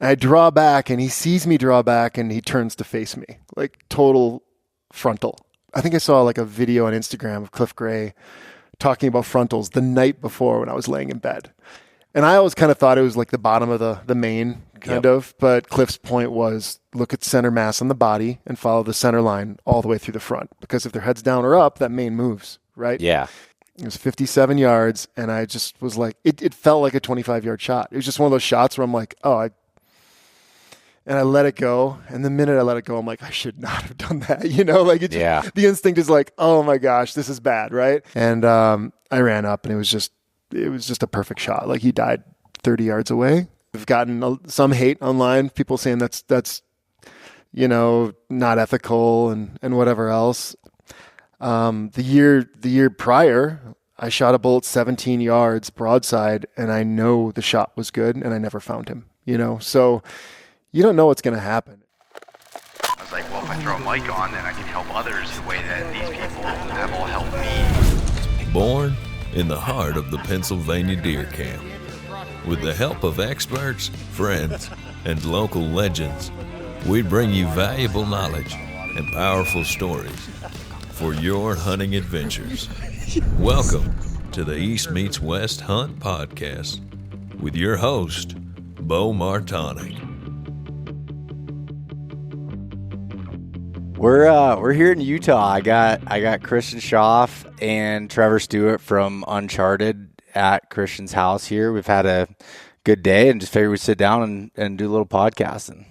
And I draw back, and he sees me draw back, and he turns to face me, like total frontal. I think I saw like a video on Instagram of Cliff Gray talking about frontals the night before when I was laying in bed. And I always kind of thought it was like the bottom of the mane, kind of. But Cliff's point was, look at center mass on the body and follow the center line all the way through the front. Because if their head's down or up, that mane moves, right? Yeah. It was 57 yards, and I just was like, it felt like a 25-yard shot. It was just one of those shots where I'm like, and I let it go. And the minute I let it go, I'm like, I should not have done that. The instinct is like, oh my gosh, this is bad, right? And I ran up, and it was just a perfect shot. Like, he died 30 yards away. I've gotten some hate online, people saying that's not ethical and whatever else. The year prior, I shot a bullet 17 yards broadside, and I know the shot was good, and I never found him. So you don't know what's going to happen. I was like, well, if I throw a mic on, then I can help others the way that these people have all helped me. Born in the heart of the Pennsylvania deer camp, with the help of experts, friends, and local legends, we bring you valuable knowledge and powerful stories for your hunting adventures. Welcome to the East Meets West Hunt Podcast with your host, Beau Martonik. We're here in Utah. I got Christian Schauf and Trevor Stewart from Uncharted at Christian's house here. We've had a good day and just figured we'd sit down and do a little podcasting.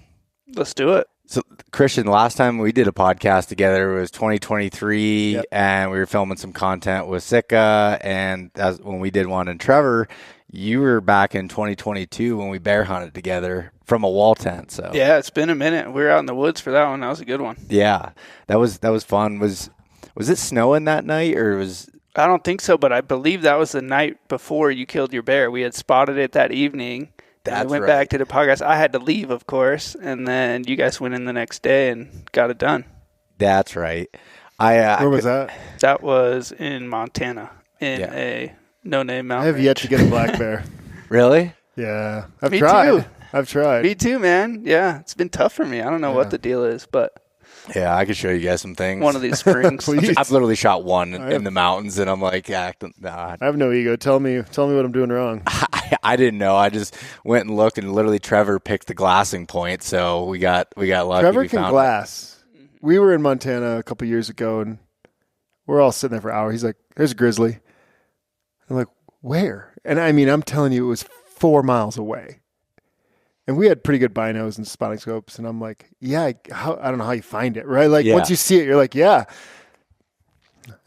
Let's do it. So, Christian, last time we did a podcast together was 2023, Yep. And we were filming some content with Sitka, and that's when we did one. And Trevor, you were back in 2022 when we bear hunted together from a wall tent. So yeah, it's been a minute. We were out in the woods for that one. That was a good one. Yeah, that was fun. Was it snowing that night, or was? I don't think so, but I believe that was the night before you killed your bear. We had spotted it that evening. That's we went right. back to the podcast. I had to leave, of course, and then you guys went in the next day and got it done. That's right. Where was that? That was in Montana, in a no-name mountain. I have yet to get a black bear. Really? Yeah. I've Me tried. too. I've tried. Me too, man. Yeah, it's been tough for me. I don't know what the deal is, but Yeah, I could show you guys some things. one of these springs. Please. I've literally shot one in the mountains, and I'm like, nah. I have no ego. Tell me what I'm doing wrong. I didn't know. I just went and looked, and literally Trevor picked the glassing point, so we got lucky. Trevor we can found glass. We were in Montana a couple years ago, and we're all sitting there for hours. He's like, "There's a grizzly." I'm like, "Where?" And I mean, I'm telling you, it was 4 miles away. And we had pretty good binos and spotting scopes, and I'm like, "Yeah, I don't know how you find it, right?" Like once you see it, you're like, "Yeah."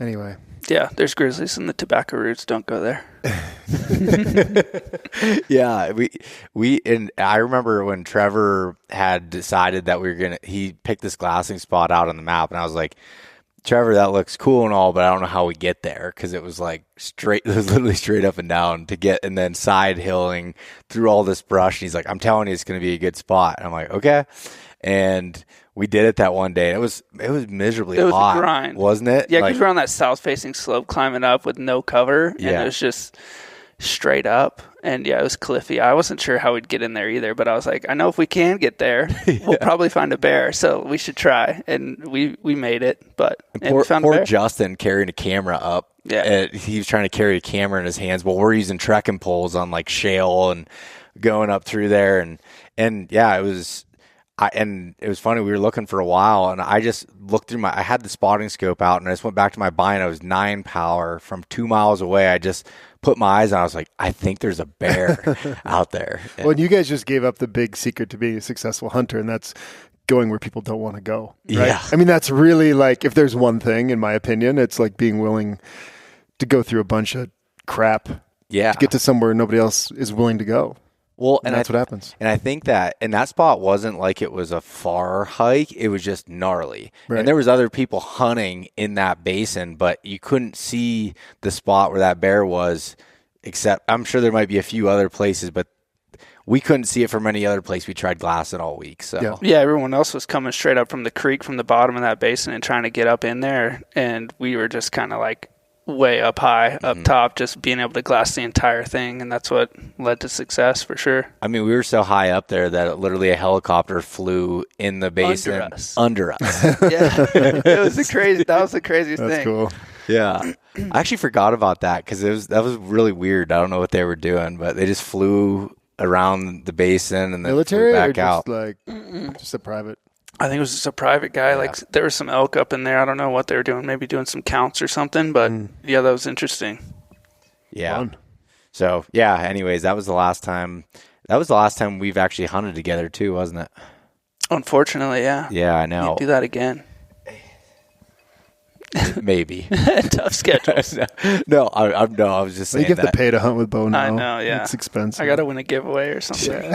Anyway. Yeah, there's grizzlies in the tobacco roots. Don't go there. Yeah, we and I remember when Trevor had decided that he picked this glassing spot out on the map, and I was like, Trevor, that looks cool and all, but I don't know how we get there, because it was like it was literally straight up and down to get, and then side hilling through all this brush. And he's like, I'm telling you, it's going to be a good spot. And I'm like, okay. And we did it that one day. It was miserably hot. It was a grind, wasn't it? Yeah, because we're on that south-facing slope climbing up with no cover, and Yeah. it was just straight up. And yeah, it was cliffy. I wasn't sure how we'd get in there either, but I was like, I know if we can get there, we'll probably find a bear. So we should try. And we made it, but we found a bear. Poor Justin carrying a camera up. Yeah. He was trying to carry a camera in his hands. Well, we're using trekking poles on like shale and going up through there. And yeah, it was funny. We were looking for a while, and I just looked through I had the spotting scope out, and I just went back to my bino. It was 9 power from 2 miles away. I just put my eyes on it. I was like, I think there's a bear out there. Well, and you guys just gave up the big secret to being a successful hunter, and that's going where people don't want to go. Right? Yeah. I mean, that's really like, if there's one thing, in my opinion, it's like being willing to go through a bunch of crap to get to somewhere nobody else is willing to go. Well, and that's what happens. And I think that, and that spot wasn't like it was a far hike. It was just gnarly. Right. And there was other people hunting in that basin, but you couldn't see the spot where that bear was, except I'm sure there might be a few other places, but we couldn't see it from any other place we tried glassing all week. So yeah, everyone else was coming straight up from the creek from the bottom of that basin and trying to get up in there. And we were just kind of like way up high, up top, just being able to glass the entire thing, and that's what led to success for sure. I mean, we were so high up there that literally a helicopter flew in the basin under us. Yeah, it was that was the craziest thing. That's cool. Yeah, I actually forgot about that because that was really weird. I don't know what they were doing, but they just flew around the basin and then Military flew back or out. just a private? I think it was just a private guy. Yeah. Like there was some elk up in there. I don't know what they were doing. Maybe doing some counts or something. But yeah, that was interesting. Yeah. Fun. So yeah. Anyways, that was the last time. That was the last time we've actually hunted together too, wasn't it? Unfortunately, yeah. Yeah, I know. Can't do that again. Maybe. Tough schedules. No, I was just saying You have that. to pay to hunt with Beau now. I know, yeah. It's expensive. I got to win a giveaway or something.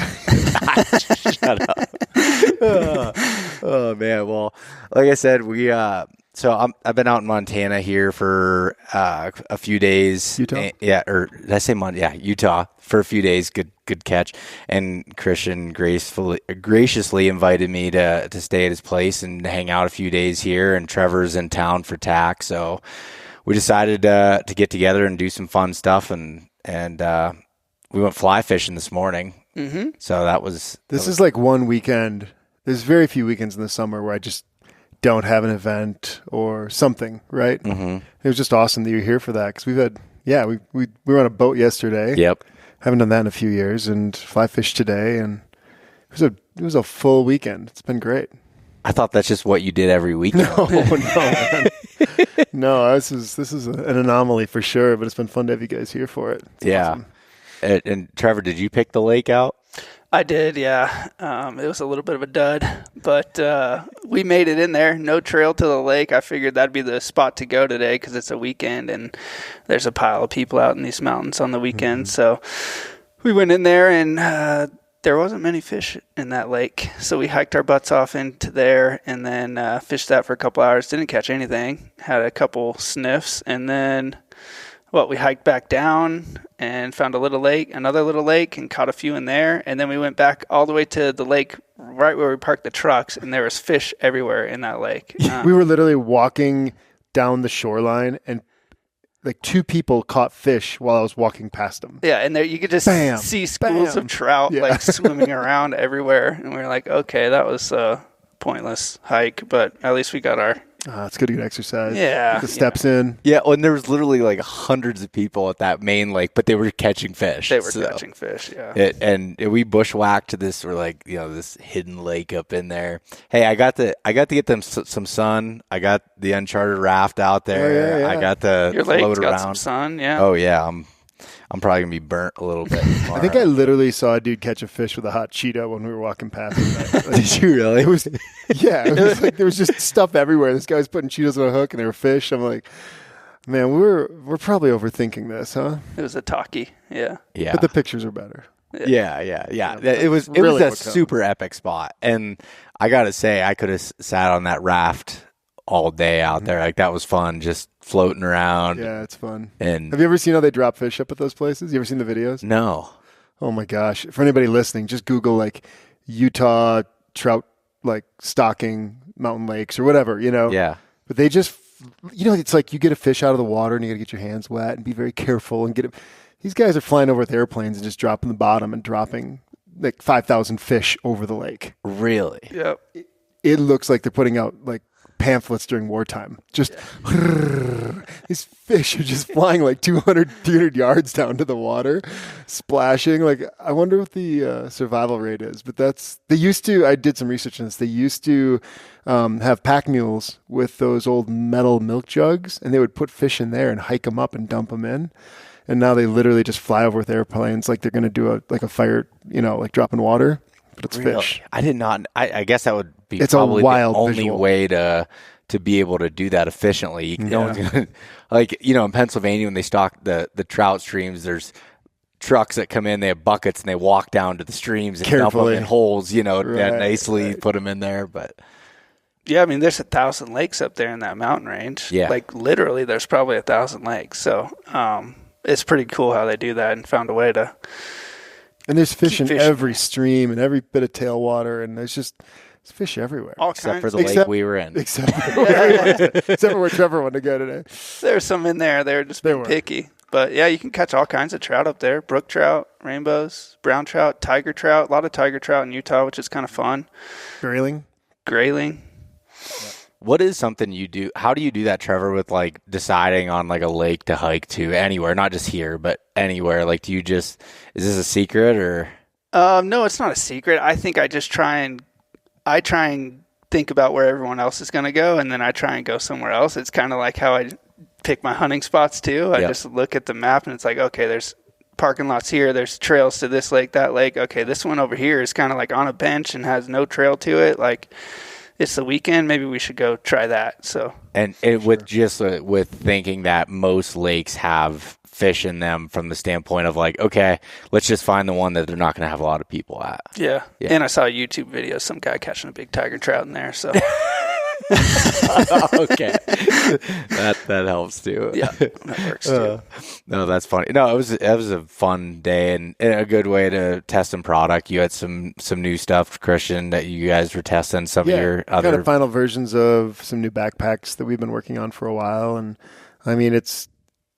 Shut up. Oh man. Well, like I said, I've been out in Montana here for a few days. Utah? Or did I say Montana? Yeah, Utah for a few days. Good catch. And Christian graciously invited me to stay at his place and hang out a few days here. And Trevor's in town for TAC, so we decided to get together and do some fun stuff. And we went fly fishing this morning. Mm-hmm. So This is like one weekend. There's very few weekends in the summer where I just don't have an event or something, right? Mm-hmm. It was just awesome that you're here for that because we were on a boat yesterday. Yep. Haven't done that in a few years, and fly fish today, and it was a full weekend. It's been great. I thought that's just what you did every weekend. No, man. No, this is an anomaly for sure, but it's been fun to have you guys here for it. It's awesome. And Trevor, did you pick the lake out? I did, yeah. It was a little bit of a dud, but we made it in there. No trail to the lake. I figured that'd be the spot to go today because it's a weekend and there's a pile of people out in these mountains on the weekend. So we went in there and there wasn't many fish in that lake. So we hiked our butts off into there and then fished that for a couple hours. Didn't catch anything. Had a couple sniffs and then we hiked back down and found another little lake, and caught a few in there. And then we went back all the way to the lake right where we parked the trucks, and there was fish everywhere in that lake. We were literally walking down the shoreline, and like two people caught fish while I was walking past them. Yeah, and there you could just see schools of trout like swimming around everywhere. And we were like, okay, that was a pointless hike, but at least we got our... it's good to get exercise. Yeah. Get the steps in. Yeah, and there was literally like hundreds of people at that main lake, but they were catching fish. They were catching fish, yeah. And we bushwhacked to this, this hidden lake up in there. Hey, I got to get them some sun. I got the Uncharted raft out there. Yeah. I got to Your float lake's around. got some sun, yeah. Oh yeah, I'm probably gonna be burnt a little bit. I think I literally saw a dude catch a fish with a hot Cheeto when we were walking past him. Did you really? It was like there was just stuff everywhere. This guy was putting Cheetos on a hook and they were fish. I'm like, man, we're probably overthinking this, huh? It was a talkie, yeah. Yeah. But the pictures are better. Yeah. It was really a super epic spot, and I gotta say, I could have sat on that raft all day out there. Like that was fun, just floating around. Yeah, it's fun. And have you ever seen how they drop fish up at those places? You ever seen the videos? No. Oh my gosh! For anybody listening, just Google like Utah trout like stocking mountain lakes or whatever, Yeah. But they just, it's like you get a fish out of the water and you got to get your hands wet and be very careful and get it. These guys are flying over with airplanes and just dropping the bottom and dropping like 5,000 fish over the lake. Really? Yep. It looks like they're putting out like pamphlets during wartime. Just these fish are just flying like 200, 300 yards down to the water, splashing. Like, I wonder what the survival rate is. But I did some research on this. They used to have pack mules with those old metal milk jugs, and they would put fish in there and hike them up and dump them in. And now they literally just fly over with airplanes like they're going to do a fire, like dropping water. But it's fish. I did not. I guess that would be It's probably a wild the only visual. way to be able to do that efficiently. No one's gonna, in Pennsylvania when they stock the trout streams, there's trucks that come in, they have buckets and they walk down to the streams and dump them in holes, nicely put them in there. But yeah, I mean, there's 1,000 lakes up there in that mountain range. Yeah. Like literally there's probably 1,000 lakes. So it's pretty cool how they do that and found a way to And there's fish in fishing. every stream and every bit of tailwater, and there's fish everywhere. All Except kinds. for the lake we were in. Except for where Trevor wanted to go today. There's some in there. They're just being picky. But, yeah, you can catch all kinds of trout up there. Brook trout, rainbows, brown trout, tiger trout. A lot of tiger trout in Utah, which is kind of fun. Grayling. What is something you do? How do you do that, Trevor, with like deciding on like a lake to hike to anywhere, not just here, but anywhere? Like, do you just, is this a secret or? No, it's not a secret. I think I just try and think about where everyone else is going to go, and then I try and go somewhere else. It's kind of like how I pick my hunting spots too. I just look at the map and it's like, okay, there's parking lots here. There's trails to this lake, that lake. Okay, this one over here is kind of like on a bench and has no trail to it. Like, it's the weekend. Maybe we should go try that. So, and with just with thinking that most lakes have fish in them from the standpoint of like, okay, let's just find the one that they're not going to have a lot of people at. Yeah. And I saw a YouTube video, some guy catching a big tiger trout in there. So. Okay, that helps too. Yeah, that works too. No, that's funny. No, it was a fun day and a good way to test some product. You had some new stuff, Christian, that you guys were testing. Some of your other kind of final versions of some new backpacks that we've been working on for a while. And I mean, it's,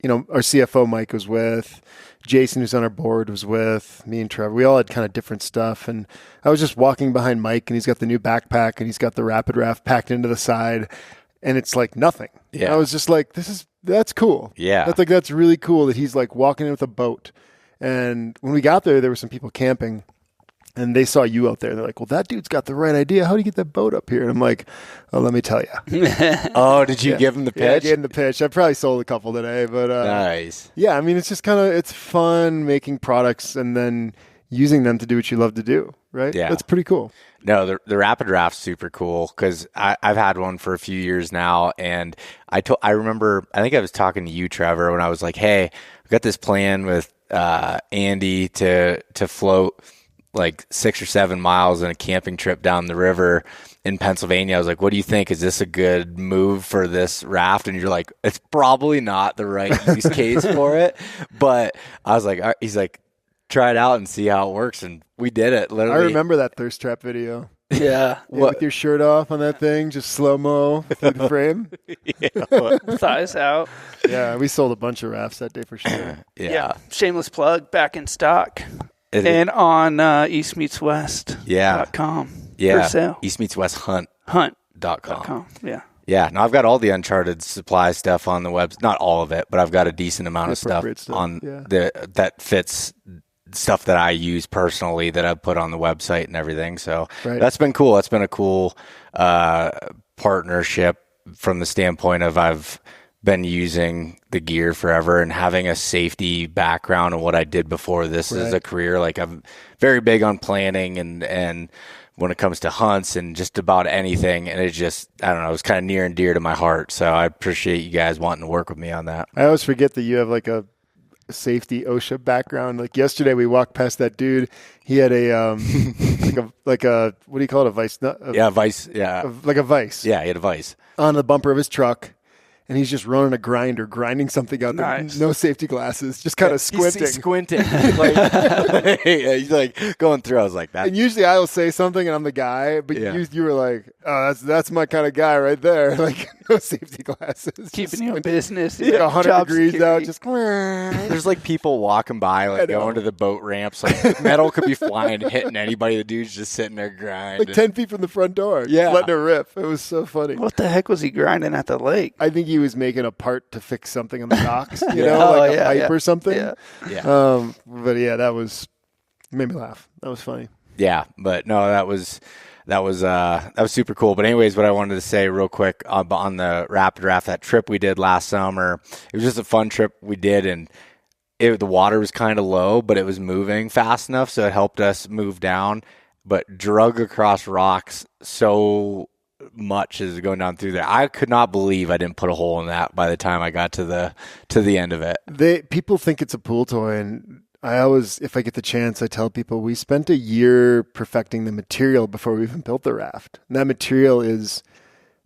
you know, our CFO Mike was with, Jason, who's on our board, was with me and Trevor. We all had kind of different stuff. And I was just walking behind Mike, and he's got the new backpack, and he's got the Rapid Raft packed into the side, and it's like nothing. Yeah. I was just like, that's cool. Yeah. That's really cool that he's like walking in with a boat. And when we got there were some people camping, and they saw you out there. They're like, well, that dude's got the right idea. How do you get that boat up here? And I'm like, oh, let me tell you. Oh, did you give him the pitch? Yeah, I gave him the pitch. I probably sold a couple today, but nice. Yeah, I mean, it's just it's fun making products and then using them to do what you love to do, right? Yeah. That's pretty cool. No, the Rapid Raft's super cool because I've had one for a few years now, and I remember, I think I was talking to you, Trevor, when I was like, hey, I've got this plan with Andy to float like 6 or 7 miles in a camping trip down the river in Pennsylvania. I was like, what do you think? Is this a good move for this raft? And you're like, it's probably not the right use case for it. But I was like, all right. He's like, try it out and see how it works. And we did it, literally. I remember that thirst trap video. Yeah. With your shirt off on that thing, just slow-mo through the frame. Thighs out. Yeah, we sold a bunch of rafts that day for sure. Yeah. Shameless plug, back in stock. And on eastmeetswest.com. Yeah. For sale. eastmeetswesthunt.com. Yeah. Yeah. Now I've got all the Uncharted Supply stuff on the web. Not all of it, but I've got a decent amount of stuff on that fits stuff that I use personally that I've put on the website and everything. So that's been cool. That's been a cool partnership from the standpoint of I've been using the gear forever and having a safety background and what I did before this as a career. Like, I'm very big on planning and when it comes to hunts and just about anything. And it just, I don't know, it's kind of near and dear to my heart. So I appreciate you guys wanting to work with me on that. I always forget that you have like a safety OSHA background. Like yesterday we walked past that dude. He had a like a what do you call it? A vice? Vice. Yeah. Like a vice. Yeah, he had a vice on the bumper of his truck. And he's just running a grinder, grinding something out there. Nice. No safety glasses, just kind of squinting. He's squinting. He's like going through. I was like that. And usually I will say something and I'm the guy, but you were like, oh, that's my kind of guy right there. Like, no safety glasses. Keeping you in business. Like 100 degrees security. out, just There's like people walking by, like going to the boat ramps. Like metal could be flying, hitting anybody. The dude's just sitting there grinding. like 10 feet from the front door. Yeah. Just letting it rip. It was so funny. What the heck was he grinding at the lake? I think he was making a part to fix something on the docks, you know, like a pipe or something. Yeah. But yeah, that made me laugh. That was funny. Yeah, but no, that was super cool. But anyways, what I wanted to say real quick on the Rapid Raft, that trip we did last summer, it was just a fun trip we did, and the water was kind of low, but it was moving fast enough, so it helped us move down, but drug across rocks so much as going down through there. I could not believe I didn't put a hole in that by the time I got to the end of it. People think it's a pool toy, and I always, if I get the chance, I tell people we spent a year perfecting the material before we even built the raft. And that material is,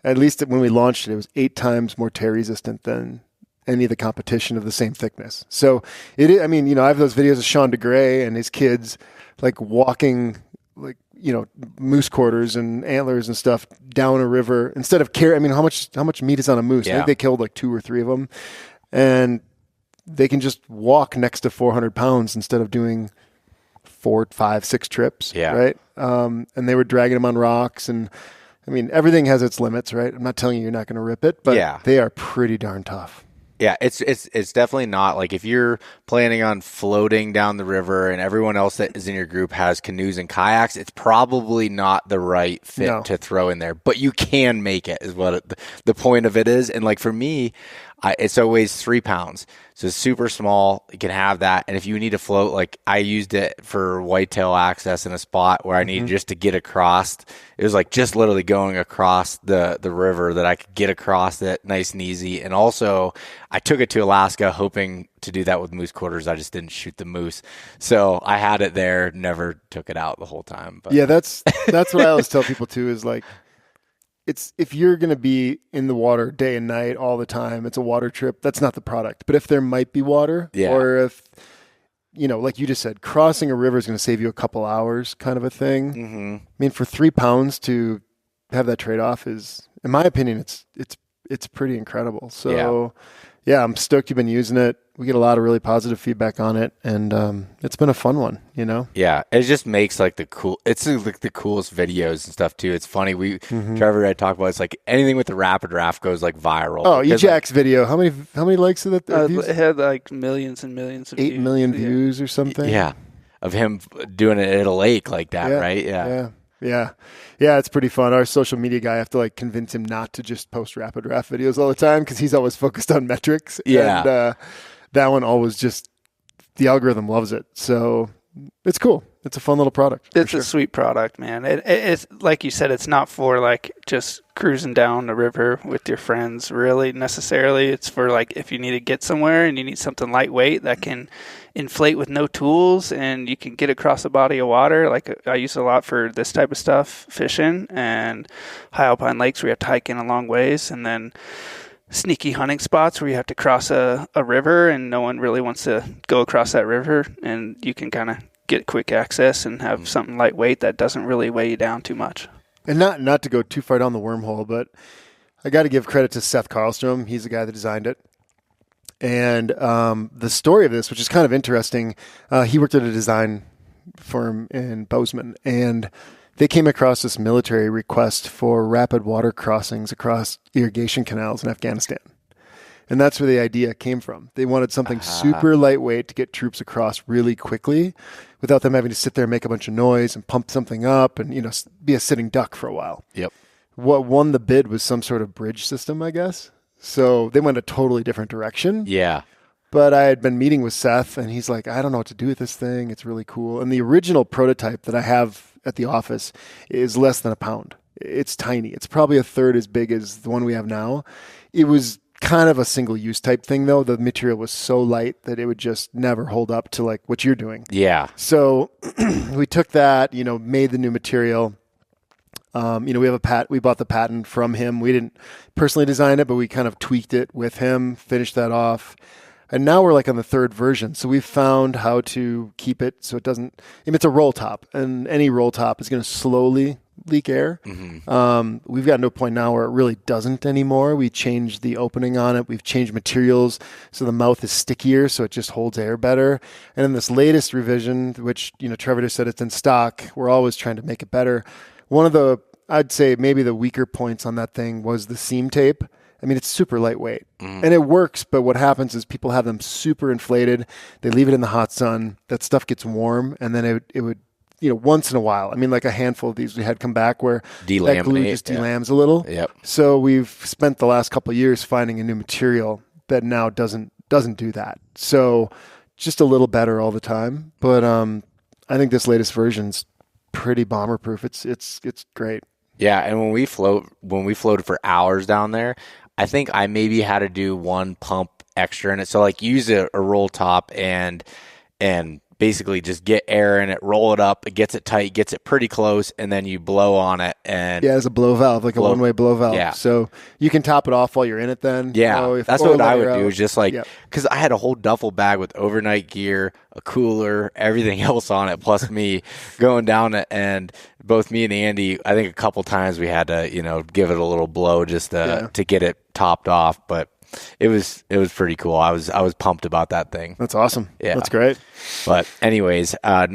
at least when we launched it, it was 8 times more tear resistant than any of the competition of the same thickness. So I mean, I have those videos of Sean DeGray and his kids like walking like, moose quarters and antlers and stuff down a river instead of I mean, how much meat is on a moose? I think they killed like 2 or 3 of them, and they can just walk next to 400 pounds instead of doing 4, 5, 6 trips. Yeah. Right. And they were dragging them on rocks, and I mean, everything has its limits, right? I'm not telling you you're not going to rip it, but they are pretty darn tough. Yeah, it's definitely not like if you're planning on floating down the river and everyone else that is in your group has canoes and kayaks, it's probably not the right fit to throw in there. But you can make it, is what the point of it is. And like for me, it weighs 3 pounds, so it's super small. You can have that, and if you need to float, like I used it for whitetail access in a spot where I needed just to get across. It was like just literally going across the river that I could get across it nice and easy. And also, I took it to Alaska hoping to do that with moose quarters. I just didn't shoot the moose, so I had it there, never took it out the whole time. But yeah, that's what I always tell people too. Is like, it's if you're going to be in the water day and night all the time, it's a water trip. That's not the product. But if there might be water, or if, like you just said, crossing a river is going to save you a couple hours kind of a thing. Mm-hmm. I mean, for 3 pounds to have that trade-off is, in my opinion, it's pretty incredible. So yeah, I'm stoked you've been using it. We get a lot of really positive feedback on it, and it's been a fun one, Yeah, it just makes like it's like the coolest videos and stuff too. It's funny. Trevor and I talk about it's like anything with the rapid raft goes like viral. Oh, Ejack's video. How many likes did that? It had like millions and millions of 8 million views or something. Yeah, of him doing it at a lake like that, right? Yeah, it's pretty fun. Our social media guy, I have to like convince him not to just post rapid draft videos all the time because he's always focused on metrics. Yeah. And that one always just, the algorithm loves it. So it's cool. It's a fun little product. It's a sweet product, man. It's like you said, it's not for like just cruising down the river with your friends really necessarily. It's for like if you need to get somewhere and you need something lightweight that can inflate with no tools and you can get across a body of water. Like I use it a lot for this type of stuff, fishing and high alpine lakes where you have to hike in a long ways, and then sneaky hunting spots where you have to cross a river and no one really wants to go across that river, and you can kind of get quick access and have something lightweight that doesn't really weigh you down too much. And not to go too far down the wormhole, but I got to give credit to Seth Karlstrom. He's the guy that designed it. And the story of this, which is kind of interesting, he worked at a design firm in Bozeman, and they came across this military request for rapid water crossings across irrigation canals in Afghanistan. And that's where the idea came from. They wanted something super lightweight to get troops across really quickly without them having to sit there and make a bunch of noise and pump something up and, be a sitting duck for a while. Yep. What won the bid was some sort of bridge system, I guess. So they went a totally different direction. Yeah. But I had been meeting with Seth, and he's like, I don't know what to do with this thing. It's really cool. And the original prototype that I have at the office is less than a pound. It's tiny. It's probably a third as big as the one we have now. It was kind of a single-use type thing, though. The material was so light that it would just never hold up to like what you're doing. Yeah. So we took that, made the new material. We have we bought the patent from him. We didn't personally design it, but we kind of tweaked it with him, finished that off. And now we're like on the 3rd version. So we've found how to keep it so it doesn't, it's a roll top, and any roll top is going to slowly leak air. Mm-hmm. We've gotten to a point now where it really doesn't anymore. We changed the opening on it. We've changed materials so the mouth is stickier, so it just holds air better. And in this latest revision, which, Trevor just said it's in stock, we're always trying to make it better. One of the, I'd say maybe the weaker points on that thing was the seam tape. I mean, it's super lightweight and it works, but what happens is people have them super inflated. They leave it in the hot sun. That stuff gets warm, and then it would, once in a while. I mean, like a handful of these we had come back where that glue just delams a little. Yep. So we've spent the last couple of years finding a new material that now doesn't do that. So just a little better all the time. But I think this latest version's pretty bomber proof. It's great. Yeah, and when we floated for hours down there, I think I maybe had to do one pump extra in it. So like use a roll top and basically just get air in it, roll it up, it gets it tight, gets it pretty close, and then you blow on it. And yeah, it's a blow valve, like a one-way blow valve. Yeah. So you can top it off while you're in it then. Yeah, that's what I would do, is just like, because I had a whole duffel bag with overnight gear, a cooler, everything else on it, plus me going down it. And both me and Andy, I think a couple times we had to, give it a little blow just to get it topped off. But it was pretty cool. I was pumped about that thing. That's awesome. Yeah, that's great. But anyways, I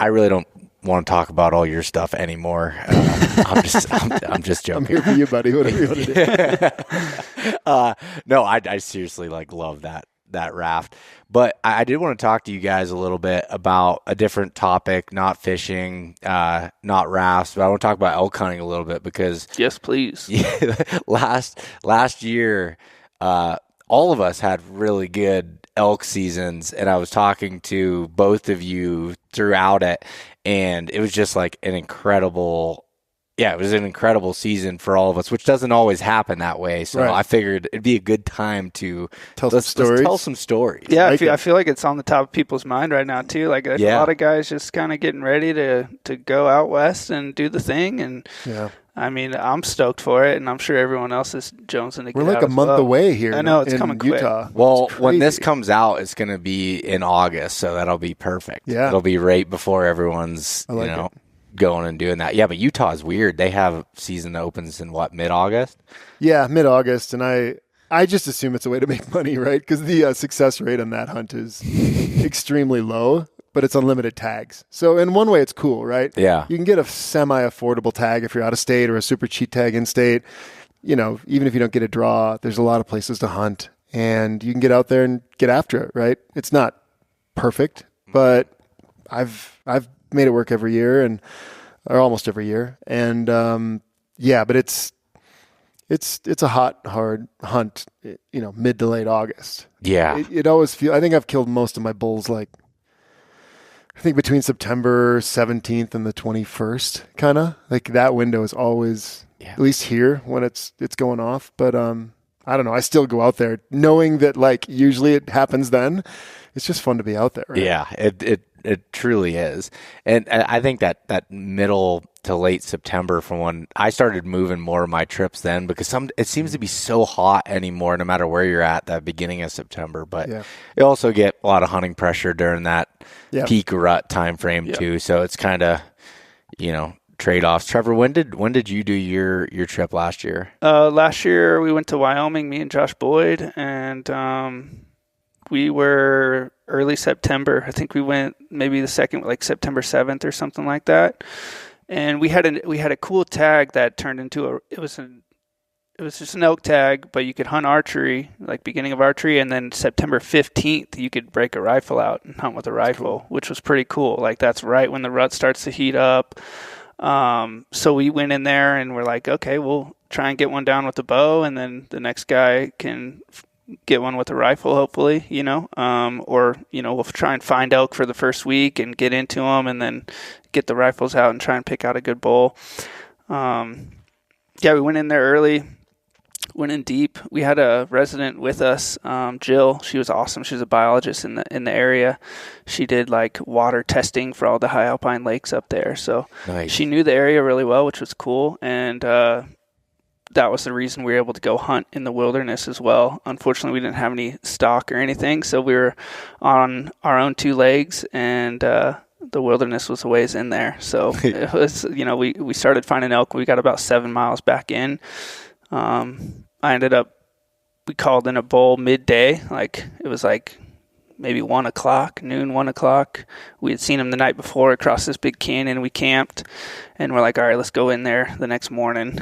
really don't want to talk about all your stuff anymore. I'm just joking. I'm here for you, buddy. Whatever you want to do. No, I seriously love that raft. But I did want to talk to you guys a little bit about a different topic, not fishing, not rafts, but I want to talk about elk hunting a little bit, because yes, please. last year, all of us had really good elk seasons, and I was talking to both of you throughout it, and it was just like it was an incredible season for all of us, which doesn't always happen that way. So I figured it'd be a good time to let's tell some stories. Yeah, I feel like it's on the top of people's mind right now too. Like a lot of guys just kind of getting ready to go out west and do the thing. And I mean, I'm stoked for it, and I'm sure everyone else is jonesing to get out. We're like a month away here. I know, it's coming Utah. quick. Well, when this comes out, it's going to be in August, so that'll be perfect. Yeah. It'll be right before everyone's, going and doing that. Yeah, but Utah is weird. They have season that opens in mid-August? Yeah, mid-August, and I just assume it's a way to make money, right? Because the success rate on that hunt is extremely low, but it's unlimited tags. So in one way, it's cool, right? Yeah. You can get a semi-affordable tag if you're out of state, or a super cheap tag in state. Even if you don't get a draw, there's a lot of places to hunt, and you can get out there and get after it, right? It's not perfect, but I've made it work every year, or almost every year. And but it's a hot, hard hunt, mid to late August. Yeah. It always feels, I think I've killed most of my bulls I think between September 17th and the 21st, kind of like that window is always, at least here, when it's going off. But I don't know. I still go out there knowing that usually it happens then. It's just fun to be out there. Right? Yeah, it truly is. And I think that middle to late September, from when I started moving more of my trips then, because it seems to be so hot anymore, no matter where you're at, that beginning of September. But you also get a lot of hunting pressure during that peak rut time frame too. So it's kind of, trade-offs. Trevor, when did you do your trip last year? Last year we went to Wyoming, me and Josh Boyd, and we were early September. I think we went maybe the second, September 7th or something like that. And we had a cool tag that turned into it was just an elk tag, but you could hunt archery, beginning of archery, and then September 15th you could break a rifle out and hunt with a rifle, which was pretty cool. That's right when the rut starts to heat up. So we went in there and we're like, okay, we'll try and get one down with the bow, and then the next guy can get one with a rifle, hopefully, or we'll try and find elk for the first week and get into them, and then get the rifles out and try and pick out a good bull. We went in there early, went in deep. We had a resident with us, Jill. She was awesome. She was a biologist in the area. She did water testing for all the high alpine lakes up there. So nice. She knew the area really well, which was cool. And, that was the reason we were able to go hunt in the wilderness as well. Unfortunately, we didn't have any stock or anything, so we were on our own two legs, and the wilderness was a ways in there. So it was, we started finding elk. We got about 7 miles back in. We called in a bull midday. It was maybe 1 o'clock, noon, 1 o'clock. We had seen him the night before across this big canyon. We camped, and we're like, all right, let's go in there the next morning.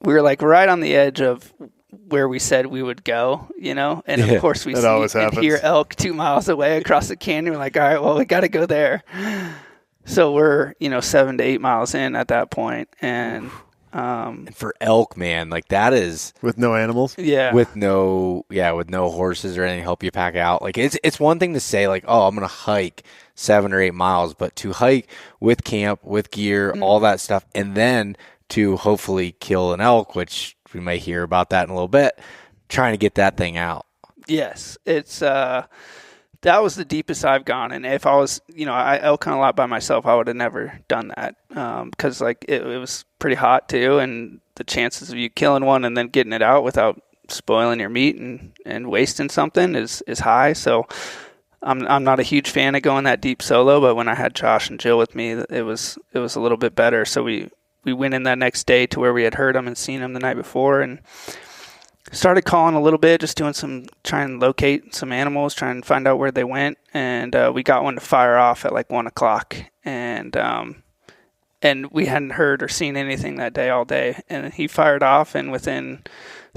We were right on the edge of where we said we would go, and of course we see and hear elk 2 miles away across the canyon. We're like, all right, well, we got to go there. So we're, 7 to 8 miles in at that point. And for elk, man, that is with no animals. Yeah. With no horses or anything to help you pack out. It's one thing to say oh, I'm going to hike 7 or 8 miles, but to hike with camp, with gear, all that stuff, and then to hopefully kill an elk, which we may hear about that in a little bit, trying to get that thing out. Yes. It's, that was the deepest I've gone. And if I was, I elk hunt a lot by myself, I would have never done that. Because like it was pretty hot too. And the chances of you killing one and then getting it out without spoiling your meat and wasting something is high. So I'm not a huge fan of going that deep solo, but when I had Josh and Jill with me, it was a little bit better. So we went in that next day to where we had heard them and seen them the night before, and started calling a little bit, just doing trying to locate some animals, trying to find out where they went. And we got one to fire off at like 1:00, and we hadn't heard or seen anything that day all day. And he fired off, and within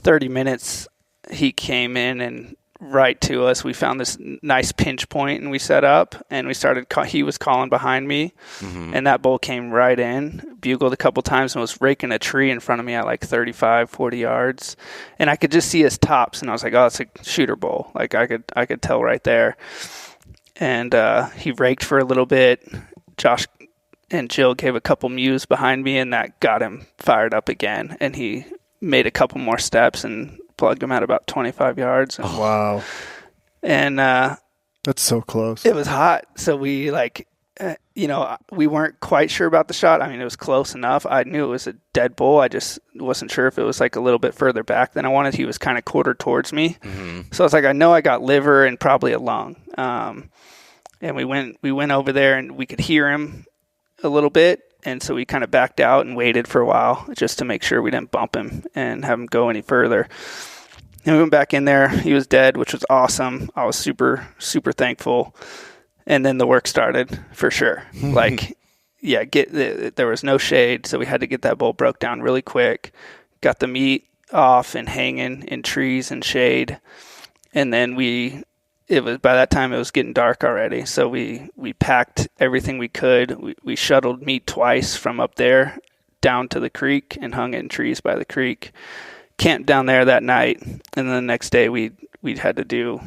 30 minutes, he came in and right to us. We found this nice pinch point, and we set up, and we started. He was calling behind me, and that bull came right in, bugled a couple times, and was raking a tree in front of me at like 35, 40 yards, and I could just see his tops, and I was like, "Oh, it's a shooter bull." Like I could tell right there, and he raked for a little bit. Josh and Jill gave a couple mews behind me, and that got him fired up again, and he made a couple more steps and plugged him at about 25 yards. Oh, wow. And that's so close. It was hot. So we we weren't quite sure about the shot. I mean, it was close enough. I knew it was a dead bull. I just wasn't sure if it was like a little bit further back than I wanted. He was kind of quartered towards me. So I was like, I know I got liver and probably a lung. And we went over there, and we could hear him a little bit. And so we kind of backed out and waited for a while just to make sure we didn't bump him and have him go any further. And we went back in there. He was dead, which was awesome. I was super, super thankful. And then the work started for sure. Like, yeah, there was no shade, so we had to get that bull broke down really quick. Got the meat off and hanging in trees and shade. And then by that time it was getting dark already, so we packed everything we could. We shuttled meat twice from up there down to the creek and hung it in trees by the creek. Camped down there that night, and then the next day we had to do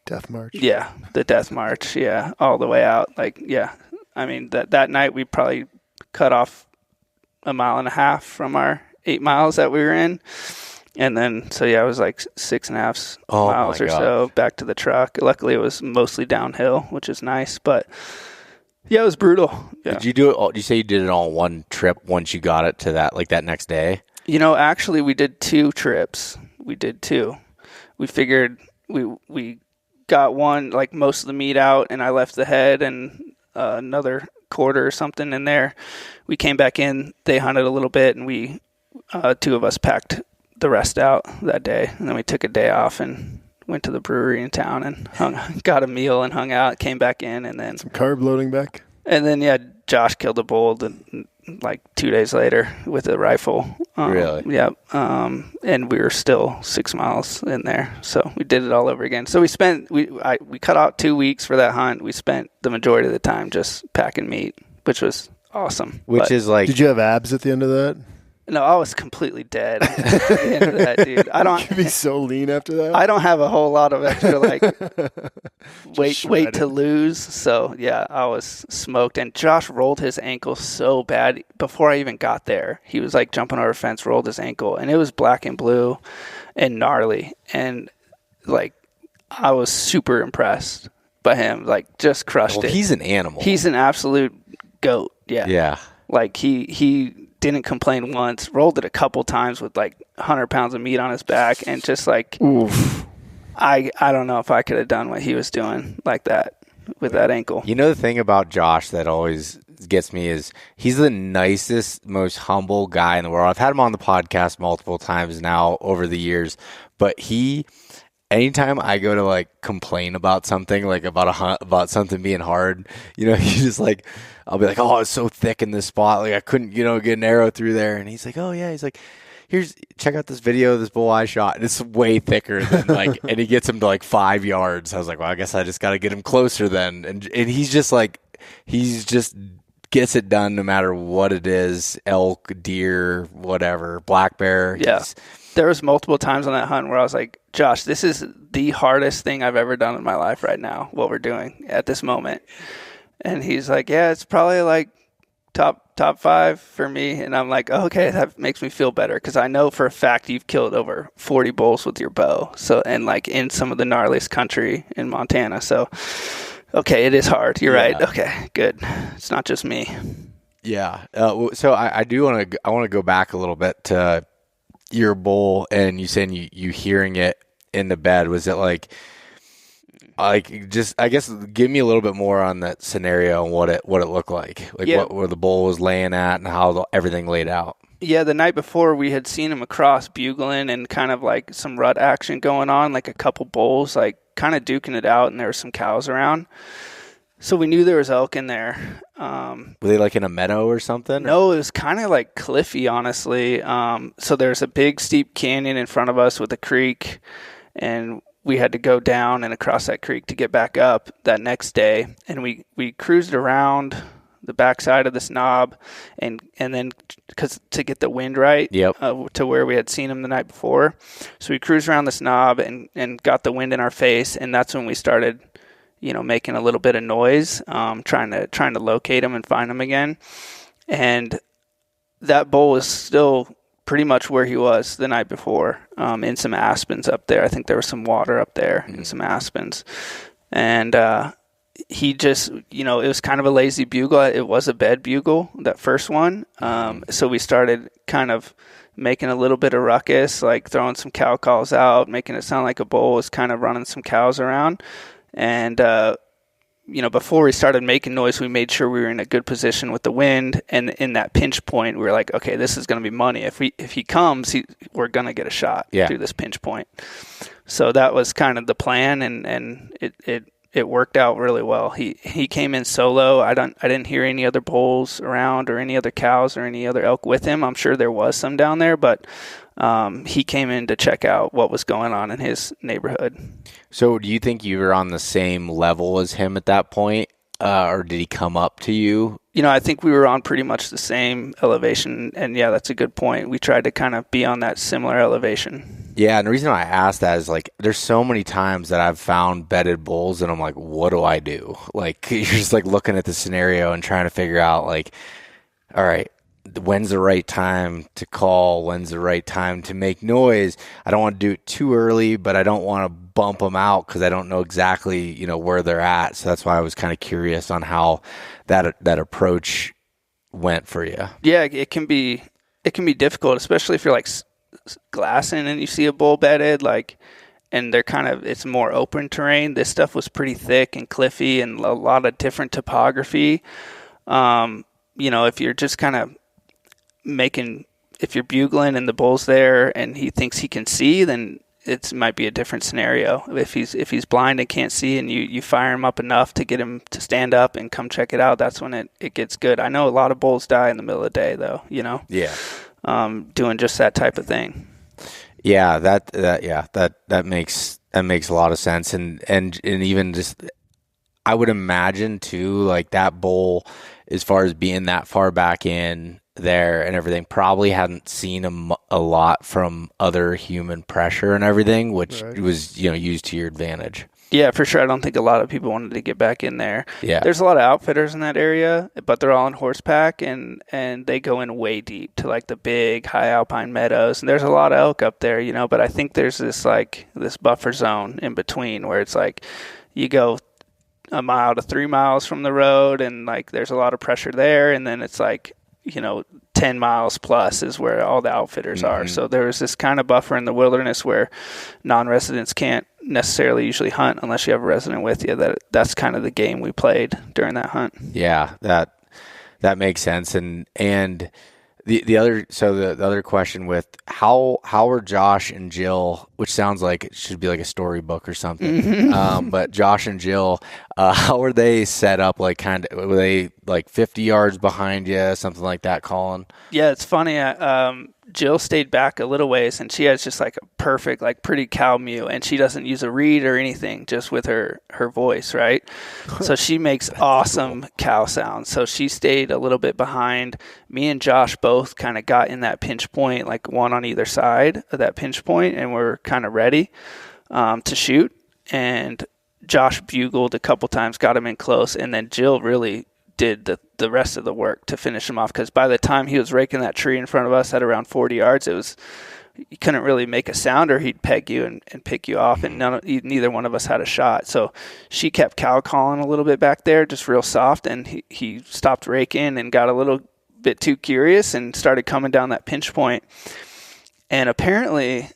death march. Yeah, the death march. Yeah, all the way out. Like, yeah, I mean that night we probably cut off 1.5 miles from our 8 miles that we were in. And then, so yeah, it was like 6.5 miles or so back to the truck. Luckily, it was mostly downhill, which is nice. But yeah, it was brutal. Yeah. Did you do it? Did you say you did it all in one trip once you got it to that, like that next day? Actually, we did 2 trips. We did 2. We figured we got one, like most of the meat out, and I left the head and another quarter or something in there. We came back in. They hunted a little bit, and we 2 of us packed the rest out that day, and then we took a day off and went to the brewery in town and got a meal and hung out, came back in, and then some carb loading back, and then Josh killed a bull like 2 days later with a rifle. Really? Yeah. And we were still 6 miles in there, so we did it all over again. So we cut out 2 weeks for that hunt. We spent the majority of the time just packing meat, which was awesome. Did you have abs at the end of that? No, I was completely dead at the end of that, dude. You'd be so lean after that. I don't have a whole lot of extra weight to lose. So yeah, I was smoked. And Josh rolled his ankle so bad before I even got there. He was like jumping over a fence, rolled his ankle, and it was black and blue and gnarly. And like, I was super impressed by him. Like, just crushed it. He's an animal. He's an absolute goat. Yeah. Yeah. Like he didn't complain once, rolled it a couple times with like 100 pounds of meat on his back, and just like, oof. I don't know if I could have done what he was doing like that with that ankle. The thing about Josh that always gets me is he's the nicest, most humble guy in the world. I've had him on the podcast multiple times now over the years, but anytime I go to like complain about something, like about a hunt, about something being hard, he's just like, I'll be like, oh, it's so thick in this spot, like I couldn't, get an arrow through there. And he's like, oh yeah, he's like, check out this video of this bull I shot, and it's way thicker than like, and he gets him to like 5 yards. I was like, well, I guess I just got to get him closer then. And he's just like, gets it done no matter what it is, elk, deer, whatever, black bear. Yeah. There was multiple times on that hunt where I was like, Josh, this is the hardest thing I've ever done in my life right now, what we're doing at this moment. And he's like, yeah, it's probably like top top 5 for me. And I'm like, okay, that makes me feel better because I know for a fact you've killed over 40 bulls with your bow. So, and like in some of the gnarliest country in Montana. So, okay, it is hard. You're right. Okay, good. It's not just me. Yeah. So I do want to go back a little bit to your bull, and you saying you hearing it in the bed. Was it like just, I guess, give me a little bit more on that scenario and what it looked like where the bull was laying at and how everything laid out. Yeah, the night before we had seen him across bugling and kind of like some rut action going on, like a couple bulls like kind of duking it out, and there were some cows around. So we knew there was elk in there. Were they like in a meadow or something? No, it was kind of like cliffy, honestly. So there's a big steep canyon in front of us with a creek, and we had to go down and across that creek to get back up that next day. And we cruised around the backside of this knob, and then to get the wind right, to where we had seen him the night before. So we cruised around this knob and got the wind in our face, and that's when we started, making a little bit of noise, trying to locate him and find him again. And that bull was still pretty much where he was the night before, in some aspens up there. I think there was some water up there in some aspens. And he just, it was kind of a lazy bugle. It was a bed bugle, that first one. So we started kind of making a little bit of ruckus, like throwing some cow calls out, making it sound like a bull was kind of running some cows around. And, before we started making noise, we made sure we were in a good position with the wind. And in that pinch point, we were like, okay, this is going to be money. If he comes, we're going to get a shot through this pinch point. So that was kind of the plan, and it worked out really well. He came in solo. I didn't hear any other bulls around or any other cows or any other elk with him. I'm sure there was some down there, but he came in to check out what was going on in his neighborhood. So do you think you were on the same level as him at that point, or did he come up to you? I think we were on pretty much the same elevation, and yeah, that's a good point. We tried to kind of be on that similar elevation. Yeah, and the reason I asked that is, like, there's so many times that I've found bedded bulls, and I'm like, what do I do? Like, you're just, like, looking at the scenario and trying to figure out, like, all right, when's the right time to call? When's the right time to make noise? I don't want to do it too early, but I don't want to bump them out because I don't know exactly, where they're at. So that's why I was kind of curious on how that approach went for you. Yeah, it can be difficult, especially if you're like glassing and you see a bull bedded, like, and it's more open terrain. This stuff was pretty thick and cliffy and a lot of different topography. If you're just kind of if you're bugling and the bull's there and he thinks he can see, then it might be a different scenario. If he's blind and can't see, and you fire him up enough to get him to stand up and come check it out, that's when it gets good. I know a lot of bulls die in the middle of the day, though. Yeah. Doing just that type of thing. Yeah, that makes a lot of sense, and even just, I would imagine too, like, that bull, as far as being that far back in there and everything, probably hadn't seen a lot from other human pressure and everything, which was used to your advantage. Yeah, for sure. I don't think a lot of people wanted to get back in there. Yeah, there's a lot of outfitters in that area, but they're all in horsepack, and they go in way deep to like the big high alpine meadows, and there's a lot of elk up there, but I think there's this buffer zone in between where it's like you go a mile to 3 miles from the road, and like there's a lot of pressure there, and then it's like 10 miles plus is where all the outfitters are. So there was this kind of buffer in the wilderness where non-residents can't necessarily usually hunt unless you have a resident with you. That's kind of the game we played during that hunt. Yeah, that makes sense. And the other question with how are Josh and Jill, which sounds like it should be like a storybook or something, but Josh and Jill, how were they set up? Like, were they like 50 yards behind you, something like that, Colin? Yeah, it's funny. Jill stayed back a little ways, and she has just like a perfect, like pretty cow mew, and she doesn't use a reed or anything, just with her voice, right? So she makes awesome cow sounds. So she stayed a little bit behind. Me and Josh both kind of got in that pinch point, like one on either side of that pinch point, and we're kind of ready to shoot. And Josh bugled a couple times, got him in close, and then Jill really did the rest of the work to finish him off, because by the time he was raking that tree in front of us at around 40 yards, you couldn't really make a sound, or he'd peg you and pick you off, and neither one of us had a shot. So she kept cow calling a little bit back there, just real soft, and he stopped raking and got a little bit too curious and started coming down that pinch point. And apparently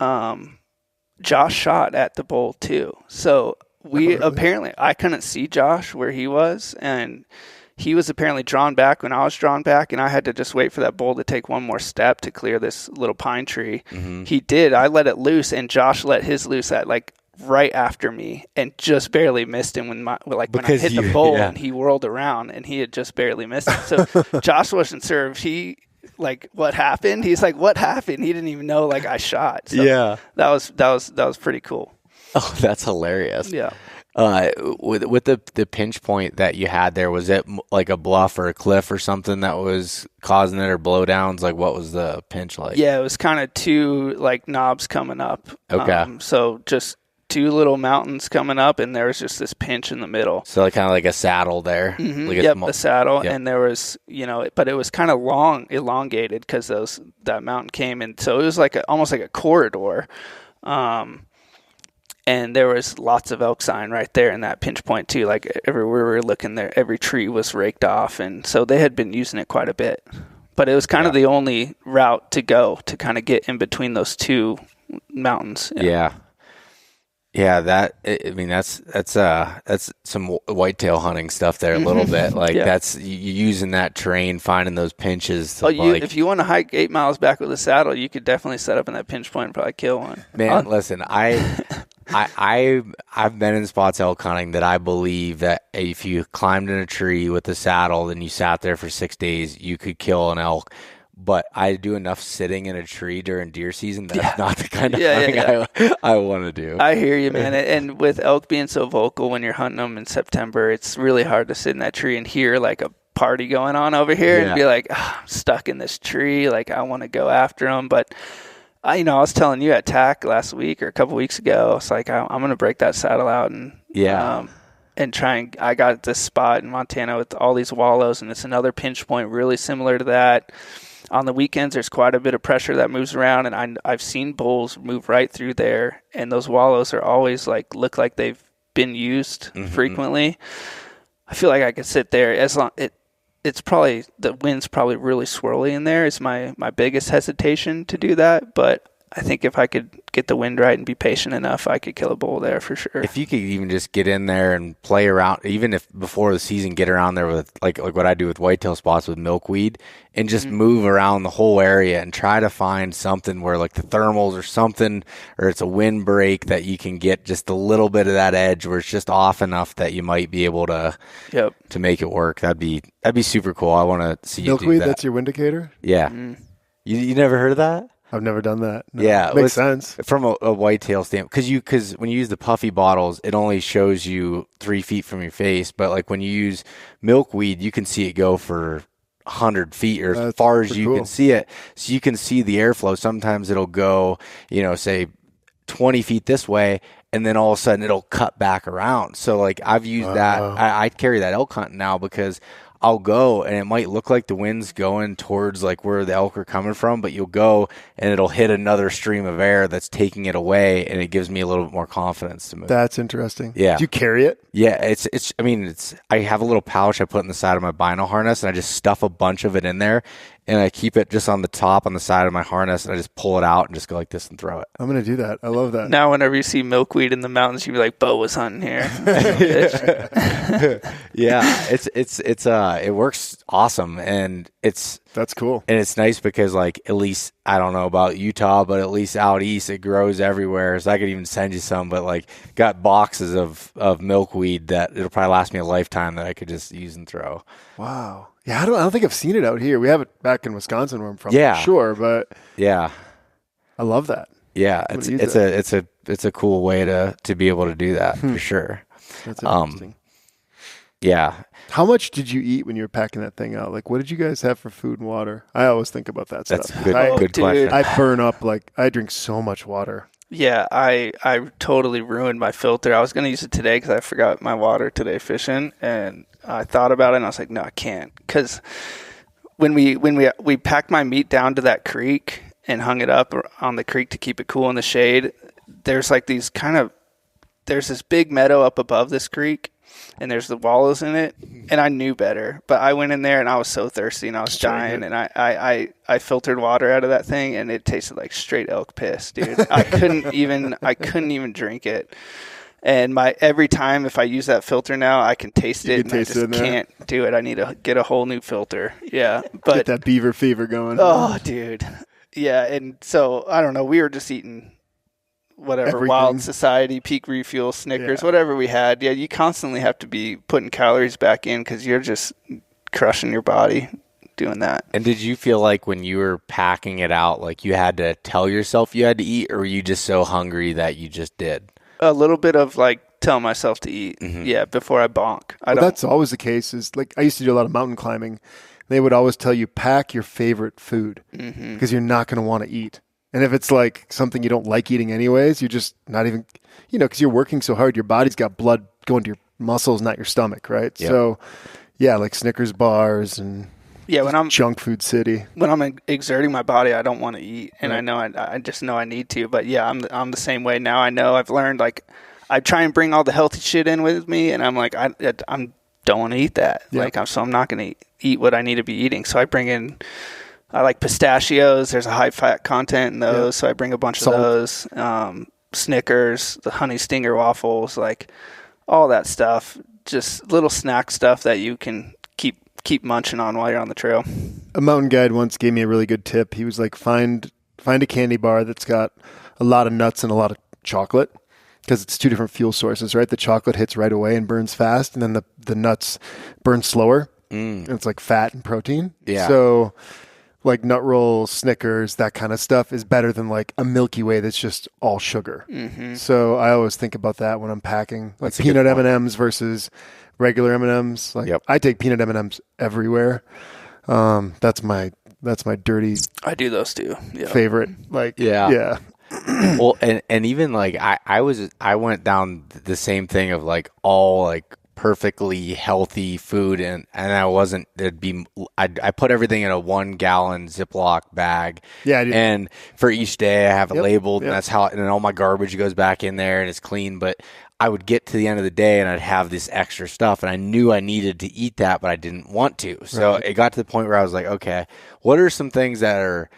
Josh shot at the bull too. So apparently I couldn't see Josh where he was, and he was apparently drawn back when I was drawn back, and I had to just wait for that bull to take one more step to clear this little pine tree. He did. I let it loose, and Josh let his loose at right after me, and just barely missed him when I hit the bull, and he whirled around, and he had just barely missed it. So Josh wasn't sure if what happened. He's like, what happened? He didn't even know I shot. So that was pretty cool. Oh, that's hilarious. Yeah. With the pinch point that you had there, was it like a bluff or a cliff or something that was causing it, or blowdowns? Like, what was the pinch like? Yeah, it was kind of two knobs coming up. Okay. So just two little mountains coming up, and there was just this pinch in the middle. So kind of like a saddle there. The saddle, and there was but it was kind of elongated because that mountain came in. So it was almost like a corridor. And there was lots of elk sign right there in that pinch point too. Everywhere we were looking there, every tree was raked off, and so they had been using it quite a bit. But it was kind of the only route to go to kind of get in between those two mountains. Yeah. That's some whitetail hunting stuff there a little bit. That's you using that terrain, finding those pinches. If you want to hike 8 miles back with a saddle, you could definitely set up in that pinch point and probably kill one. Man, listen, I've been in spots elk hunting that I believe that if you climbed in a tree with a saddle and you sat there for 6 days, you could kill an elk. But I do enough sitting in a tree during deer season. That's not the kind of hunting I want to do. I hear you, man. And with elk being so vocal when you're hunting them in September, it's really hard to sit in that tree and hear a party going on over here and be like, I'm stuck in this tree. I want to go after them. But I was telling you at TAC last week or a couple weeks ago, it's I'm going to break that saddle out and try and I got this spot in Montana with all these wallows, and it's another pinch point really similar to that. On the weekends, there's quite a bit of pressure that moves around, and I've seen bulls move right through there, and those wallows are always look like they've been used frequently. I feel like I could sit there as long. It's probably the wind's probably really swirly in there. Is my biggest hesitation to do that, but I think if I could get the wind right and be patient enough, I could kill a bull there for sure. If you could even just get in there and play around, even if before the season, get around there with like what I do with whitetail spots with milkweed, and just move around the whole area and try to find something where the thermals or something, or it's a wind break that you can get just a little bit of that edge where it's just off enough that you might be able to make it work. That'd be super cool. I want to see you do milkweed. that. That's your wind indicator? Yeah. You never heard of that? I've never done that. No. Yeah, makes sense from a whitetail standpoint, because when you use the puffy bottles, it only shows you 3 feet from your face. But when you use milkweed, you can see it go for 100 feet or as far as you can see it. So you can see the airflow. Sometimes it'll go, say 20 feet this way, and then all of a sudden it'll cut back around. So I've used that. I carry that elk hunting now because I'll go and it might look like the wind's going towards where the elk are coming from, but you'll go and it'll hit another stream of air that's taking it away, and it gives me a little bit more confidence to move. That's interesting. Yeah. Do you carry it? Yeah, I have a little pouch I put in the side of my bino harness, and I just stuff a bunch of it in there, and I keep it just on the top, on the side of my harness, and I just pull it out and just go like this and throw it. I'm going to do that. I love that. Now, whenever you see milkweed in the mountains, you be like, Beau was hunting here. Yeah, it works awesome, and that's cool. And it's nice because at least, I don't know about Utah, but at least out east it grows everywhere. So I could even send you some, but got boxes of milkweed that it'll probably last me a lifetime that I could just use and throw. Wow. Yeah, I don't think I've seen it out here. We have it back in Wisconsin where I'm from. Yeah. Sure, but yeah. I love that. Yeah, it's a cool way to be able to do that for sure. That's interesting. Yeah. How much did you eat when you were packing that thing out? What did you guys have for food and water? I always think about that stuff. That's a good question. I burn up, I drink so much water. Yeah, I totally ruined my filter. I was going to use it today because I forgot my water today fishing, and I thought about it and I was like, no, I can't. Because when we packed my meat down to that creek and hung it up on the creek to keep it cool in the shade, there's like these there's this big meadow up above this creek, and there's the wallows in it, and I knew better. But I went in there and I was so thirsty and I was dying, and I filtered water out of that thing, and it tasted like straight elk piss, dude. I couldn't even drink it. And every time if I use that filter now, I can taste it, and I just can't do it. I need to get a whole new filter. Yeah, but get that beaver fever going. Oh, dude. Yeah, and so I don't know. We were just eating whatever, everything. Wild Society, Peak Refuel, Snickers, whatever we had. Yeah, you constantly have to be putting calories back in because you're just crushing your body doing that. And did you feel like when you were packing it out, like you had to tell yourself you had to eat, or were you just so hungry that you just did? A little bit of like tell myself to eat, before I bonk. That's always the case. Is like I used to do a lot of mountain climbing. They would always tell you pack your favorite food because you're not going to want to eat. And if it's like something you don't like eating anyways, you're just not even, because you're working so hard, your body's got blood going to your muscles, not your stomach, right? Yep. So, yeah, like Snickers bars and when I'm junk food city. When I'm exerting my body, I don't want to eat, and I know I just know I need to. But yeah, I'm the same way now. I know I've learned like I try and bring all the healthy shit in with me, and I'm like I don't want to eat that. Yep. Like so I'm not going to eat what I need to be eating. So I bring in. I like pistachios. There's a high fat content in those, so I bring a bunch of those. Snickers, the honey stinger waffles, like all that stuff. Just little snack stuff that you can keep munching on while you're on the trail. A mountain guide once gave me a really good tip. He was like, find a candy bar that's got a lot of nuts and a lot of chocolate, because it's two different fuel sources, right? The chocolate hits right away and burns fast, and then the nuts burn slower. And it's like fat and protein. Yeah. So like nut rolls, Snickers, that kind of stuff is better than like a Milky Way that's just all sugar. So I always think about that when I'm packing, like peanut M&Ms versus regular M&Ms. Like I take peanut M&Ms everywhere. That's my dirty. I do those too. Favorite. Like yeah. Well, and even like I went down the same thing of like all like perfectly healthy food, and I wasn't. I put everything in a 1 gallon Ziploc bag. Yeah, I do. And for each day I have it labeled, and that's how. And then all my garbage goes back in there, and it's clean. But I would get to the end of the day, and I'd have this extra stuff, and I knew I needed to eat that, but I didn't want to. So it got to the point where I was like, okay, what are some things that are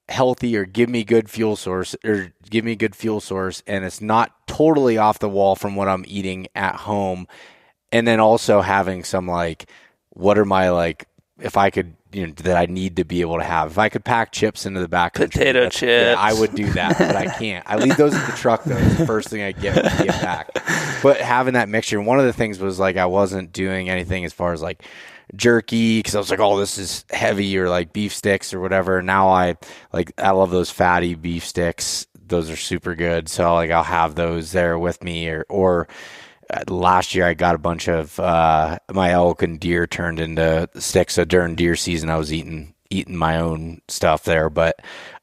healthy or give me good fuel source, and it's not totally off the wall from what I'm eating at home. And then also having some like, what are my like, if I could, that I need to be able to have. If I could pack chips into the back, potato chips, yeah, I would do that, but I can't. I leave those at the truck though. It's the first thing I get back. But having that mixture, one of the things was like I wasn't doing anything as far as like jerky, because I was like, oh, this is heavy, or like beef sticks or whatever. Now I love those fatty beef sticks. Those are super good. So like I'll have those there with me, or last year I got a bunch of my elk and deer turned into sticks. So during deer season, I was eating my own stuff there. But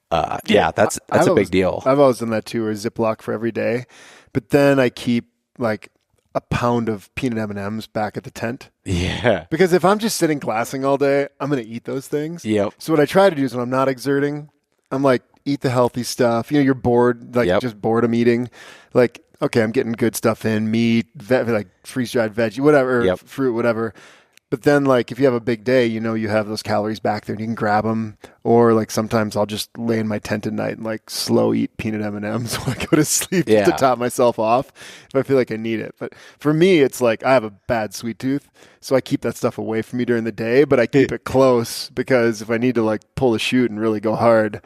that's a big deal. I've always done that too, or Ziploc for every day. But then I keep like a pound of peanut M&Ms back at the tent. Yeah. Because if I'm just sitting glassing all day, I'm going to eat those things. Yep. So what I try to do is when I'm not exerting, I'm like, eat the healthy stuff. You're bored, like just boredom eating. Like, okay, I'm getting good stuff in, meat, like freeze-dried veggie, whatever, fruit, whatever. But then, like, if you have a big day, you have those calories back there and you can grab them. Or, like, sometimes I'll just lay in my tent at night and, like, slow eat peanut M&Ms when I go to sleep to top myself off if I feel like I need it. But for me, it's like I have a bad sweet tooth, so I keep that stuff away from me during the day, but I keep it close because if I need to, like, pull the chute and really go hard,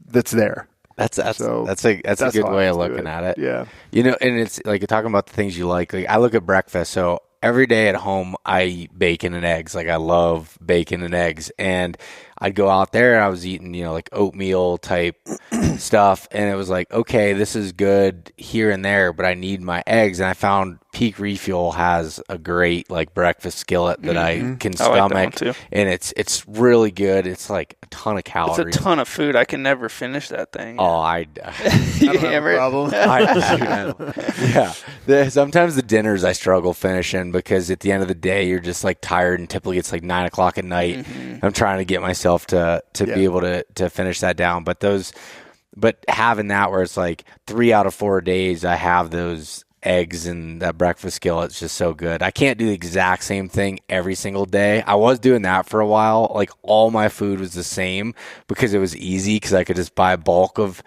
that's there. That's a good way of looking at it. Yeah. And it's like you're talking about the things you like. Like I look at breakfast. So every day at home, I eat bacon and eggs. Like I love bacon and eggs. And I'd go out there and I was eating, like oatmeal type stuff. And it was like, okay, this is good here and there, but I need my eggs. And I found Peak Refuel has a great like breakfast skillet that I can stomach. I like that one too. And it's really good. It's like a ton of calories. It's a ton of food. I can never finish that thing. Oh, I You don't have a problem. Yeah. Sometimes the dinners I struggle finishing because at the end of the day, you're just like tired, and typically it's like 9 o'clock at night. I'm trying to get myself to be able to finish that down. But having that where it's like 3 out of 4 days, I have those eggs and that breakfast skillet. It's just so good. I can't do the exact same thing every single day. I was doing that for a while. Like all my food was the same because it was easy because I could just buy a bulk of,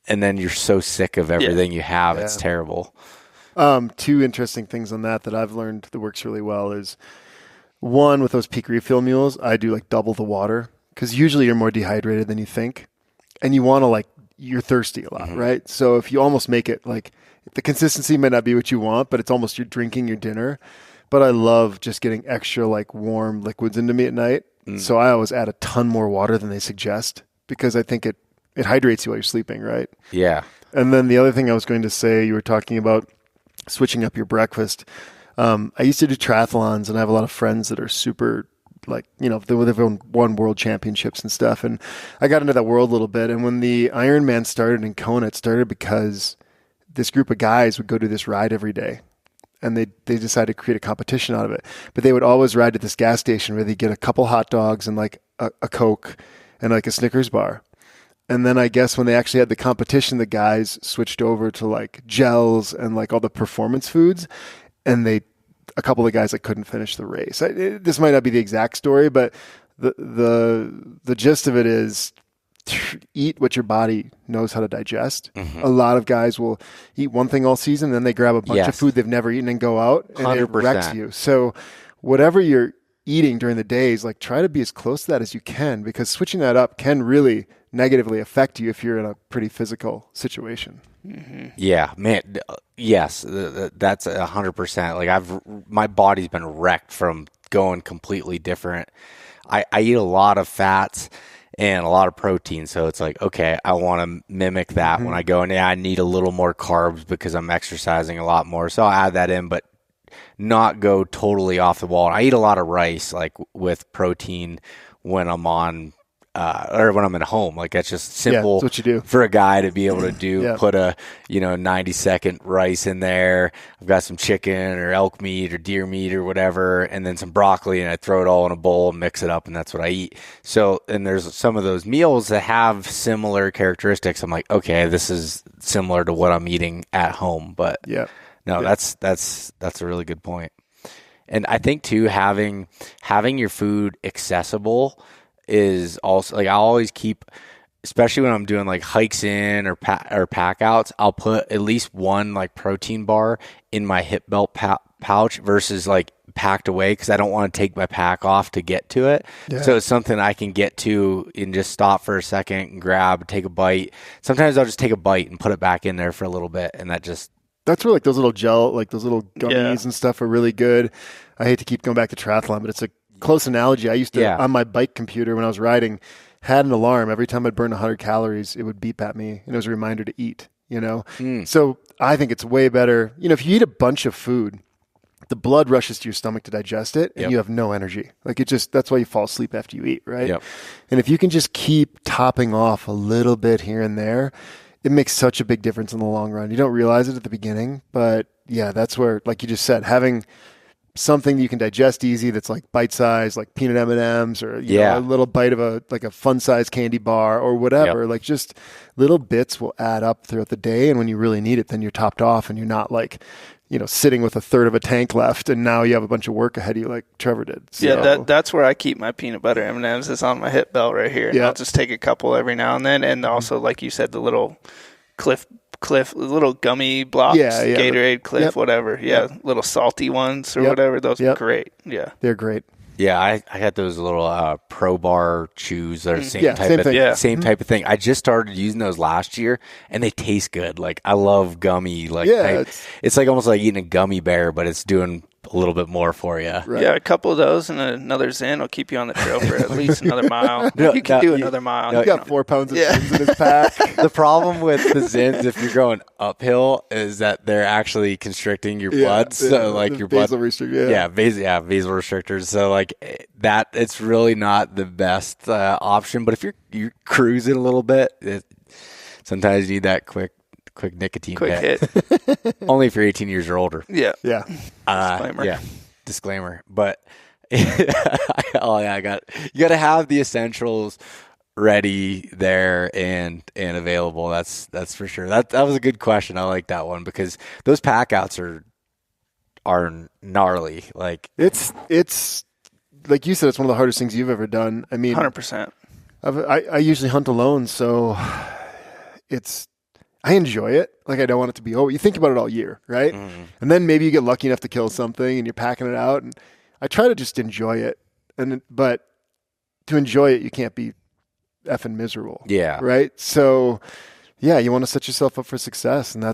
and then you're so sick of everything you have. It's terrible. Two interesting things on that I've learned that works really well is one, with those Peak Refuel mules, I do like double the water because usually you're more dehydrated than you think, and you want to you're thirsty a lot, right? So if you almost make it like the consistency might not be what you want, but it's almost you're drinking your dinner. But I love just getting extra like warm liquids into me at night. So I always add a ton more water than they suggest because I think it hydrates you while you're sleeping, right? Yeah. And then the other thing I was going to say, you were talking about switching up your breakfast. I used to do triathlons, and I have a lot of friends that are super they've won world championships and stuff. And I got into that world a little bit. And when the Ironman started in Kona, it started because this group of guys would go do this ride every day. And they decided to create a competition out of it. But they would always ride to this gas station where they'd get a couple hot dogs and like a Coke and like a Snickers bar. And then I guess when they actually had the competition, the guys switched over to like gels and like all the performance foods. And a couple of guys that couldn't finish the race. This might not be the exact story, but the gist of it is eat what your body knows how to digest. A lot of guys will eat one thing all season, then they grab a bunch of food they've never eaten and go out, and 100%. it wrecks you. So whatever you're eating during the days, like try to be as close to that as you can, because switching that up can really negatively affect you if you're in a pretty physical situation. Yeah, man. Yes, that's 100%. Like my body's been wrecked from going completely different. I eat a lot of fats and a lot of protein, so it's like, okay, I want to mimic that when I go in. Yeah, I need a little more carbs because I'm exercising a lot more, so I'll add that in, but not go totally off the wall. And I eat a lot of rice, like with protein when I'm on. Or when I'm at home, like that's just simple that's what you do. For a guy to be able to do. Put a 90-second rice in there. I've got some chicken or elk meat or deer meat or whatever, and then some broccoli, and I throw it all in a bowl and mix it up, and that's what I eat. So, and there's some of those meals that have similar characteristics. I'm like, okay, this is similar to what I'm eating at home, but that's a really good point. And I think too, having your food accessible is also like I always keep, especially when I'm doing like hikes in or pack outs, I'll put at least one like protein bar in my hip belt pouch versus like packed away because I don't want to take my pack off to get to it. So it's something I can get to and just stop for a second and grab, take a bite. Sometimes I'll just take a bite and put it back in there for a little bit, and that's where like those little those little gummies and stuff are really good. I hate to keep going back to triathlon, but it's a close analogy. I used to, on my bike computer when I was riding, had an alarm. Every time I'd burn 100 calories, it would beep at me, and it was a reminder to eat, So I think it's way better. If you eat a bunch of food, the blood rushes to your stomach to digest it, and you have no energy. Like that's why you fall asleep after you eat, right? And if you can just keep topping off a little bit here and there, it makes such a big difference in the long run. You don't realize it at the beginning, but that's where, like you just said, having something you can digest easy that's like bite-sized, like peanut M&Ms or a little bite of a fun-sized candy bar or whatever. Like just little bits will add up throughout the day, and when you really need it, then you're topped off and you're not like, sitting with a third of a tank left and now you have a bunch of work ahead of you like Trevor did. So, that's where I keep my peanut butter M&Ms. It's on my hip belt right here. And I'll just take a couple every now and then, and also, like you said, the little Cliff, little gummy blocks, Gatorade, Cliff, whatever. Little salty ones or whatever. Those are great. Yeah, they're great. Yeah, I had those little Pro Bar chews that are same type of thing. I just started using those last year, and they taste good. Like I love gummy. Like it's like almost like eating a gummy bear, but it's doing a little bit more for you. Right. Yeah, a couple of those and another Zin will keep you on the trail for at least another mile. You can do another mile. He got 4 pounds of Zins in his pack. The problem with the Zins, if you're going uphill, is that they're actually constricting your blood. So like your blood, basal restrictor. basal restrictors. So like that, it's really not the best option. But if you're cruising a little bit, sometimes you need that quick nicotine hit. Only if you're 18 years or older. Yeah. Disclaimer. Disclaimer. But you got to have the essentials ready there and available. That's for sure. That was a good question. I like that one because those pack outs are gnarly. Like It's like you said, it's one of the hardest things you've ever done. I mean, 100%. I usually hunt alone, so I enjoy it. Like, I don't want it to be over. You think about it all year, right? Mm-hmm. And then maybe you get lucky enough to kill something and you're packing it out. And I try to just enjoy it. But to enjoy it, you can't be effing miserable. Yeah. Right? So, yeah, you want to set yourself up for success. And I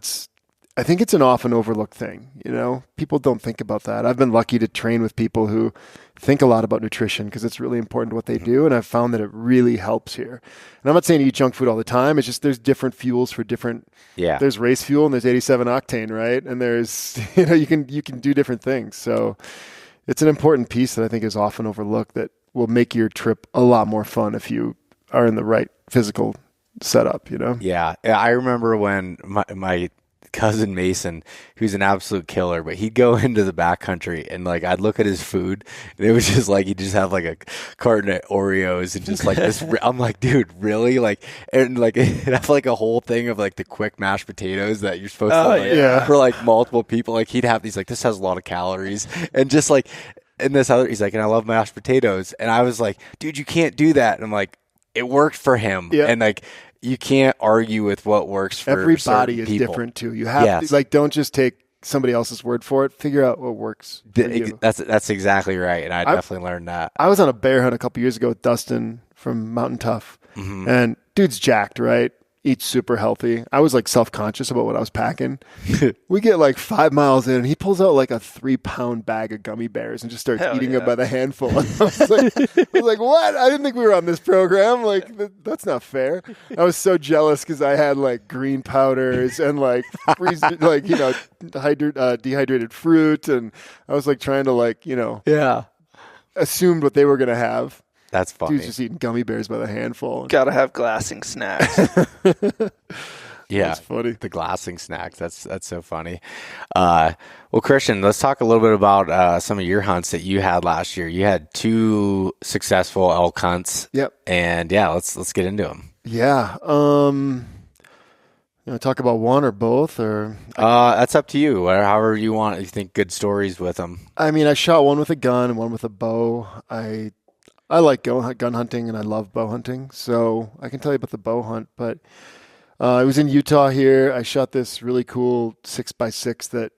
think it's an often overlooked thing. You know, people don't think about that. I've been lucky to train with people who think a lot about nutrition because it's really important to what they do. And I've found that it really helps here. And I'm not saying you eat junk food all the time. It's just there's different fuels for different. Yeah. There's race fuel and there's 87 octane, right? And there's, you can do different things. So it's an important piece that I think is often overlooked that will make your trip a lot more fun if you are in the right physical setup, you know? Yeah. I remember when my cousin Mason, who's an absolute killer, but he'd go into the backcountry and like I'd look at his food and it was just like he'd just have like a carton of Oreos and just like this. I'm like, dude, really? Like, and like it'd have like a whole thing of like the quick mashed potatoes that you're supposed to like for like multiple people. Like he'd have these like, this has a lot of calories and just like in this other, he's like, and I love mashed potatoes. And I was like, dude, you can't do that. And I'm like, it worked for him. Yeah. And like, you can't argue with what works for everybody is people. Different too. You have to, like, don't just take somebody else's word for it. Figure out what works for you. That's exactly right. And I definitely learned that. I was on a bear hunt a couple years ago with Dustin from Mountain Tough. Mm-hmm. And dude's jacked, right? Eats super healthy. I was like self-conscious about what I was packing. We get like 5 miles in and he pulls out like a 3-pound bag of gummy bears and just starts eating it by the handful. I was like, what? I didn't think we were on this program. Like, that's not fair. I was so jealous because I had like green powders and like dehydrated fruit. And I was like trying to assumed what they were going to have. That's funny. Dude's just eating gummy bears by the handful. Gotta have glassing snacks. Yeah, that's funny. The glassing snacks. That's so funny. Well, Christian, let's talk a little bit about some of your hunts that you had last year. You had 2 successful elk hunts. Yep. And yeah, let's get into them. Yeah. Talk about one or both, or that's up to you. However you want. You think good stories with them. I mean, I shot one with a gun and one with a bow. I like gun hunting and I love bow hunting, so I can tell you about the bow hunt. But I was in Utah here. I shot this really cool 6x6 that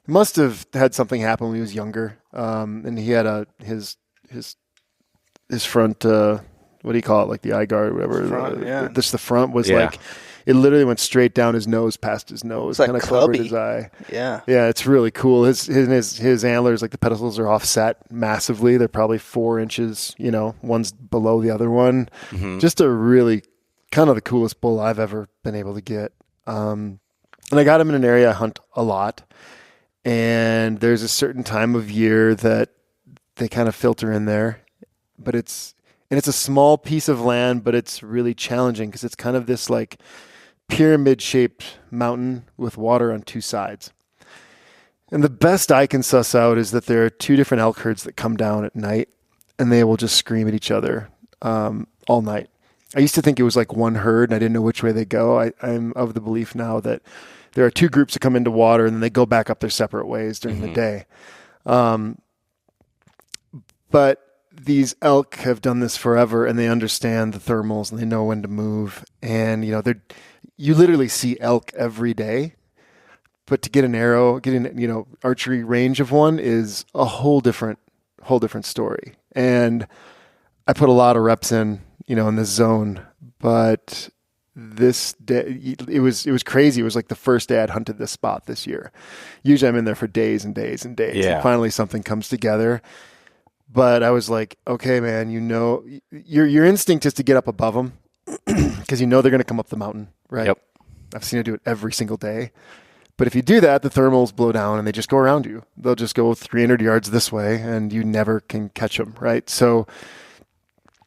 must have had something happen when he was younger. And he had his front, what do you call it, like the eye guard, whatever. Just the front was like. It literally went straight down his nose, past his nose, kind of covered his eye. Yeah, it's really cool. His antlers, like the pedestals, are offset massively. They're probably 4 inches. One's below the other one. Mm-hmm. Just a really kind of the coolest bull I've ever been able to get. And I got him in an area I hunt a lot, and there's a certain time of year that they kind of filter in there, but it's a small piece of land, but it's really challenging because it's kind of this like pyramid-shaped mountain with water on 2 sides. And the best I can suss out is that there are 2 different elk herds that come down at night, and they will just scream at each other all night. I used to think it was like one herd, and I didn't know which way they go. I'm of the belief now that there are 2 groups that come into water, and then they go back up their separate ways during the day. But these elk have done this forever, and they understand the thermals, and they know when to move. And you literally see elk every day, but to get an arrow, archery range of one is a whole different story. And I put a lot of reps in this zone, but this day, it was crazy. It was like the first day I'd hunted this spot this year. Usually I'm in there for days and days and days. Yeah. And finally something comes together. But I was like, okay, man, your instinct is to get up above them because they're going to come up the mountain, right? Yep. I've seen it do it every single day. But if you do that, the thermals blow down and they just go around you. They'll just go 300 yards this way and you never can catch them, right? So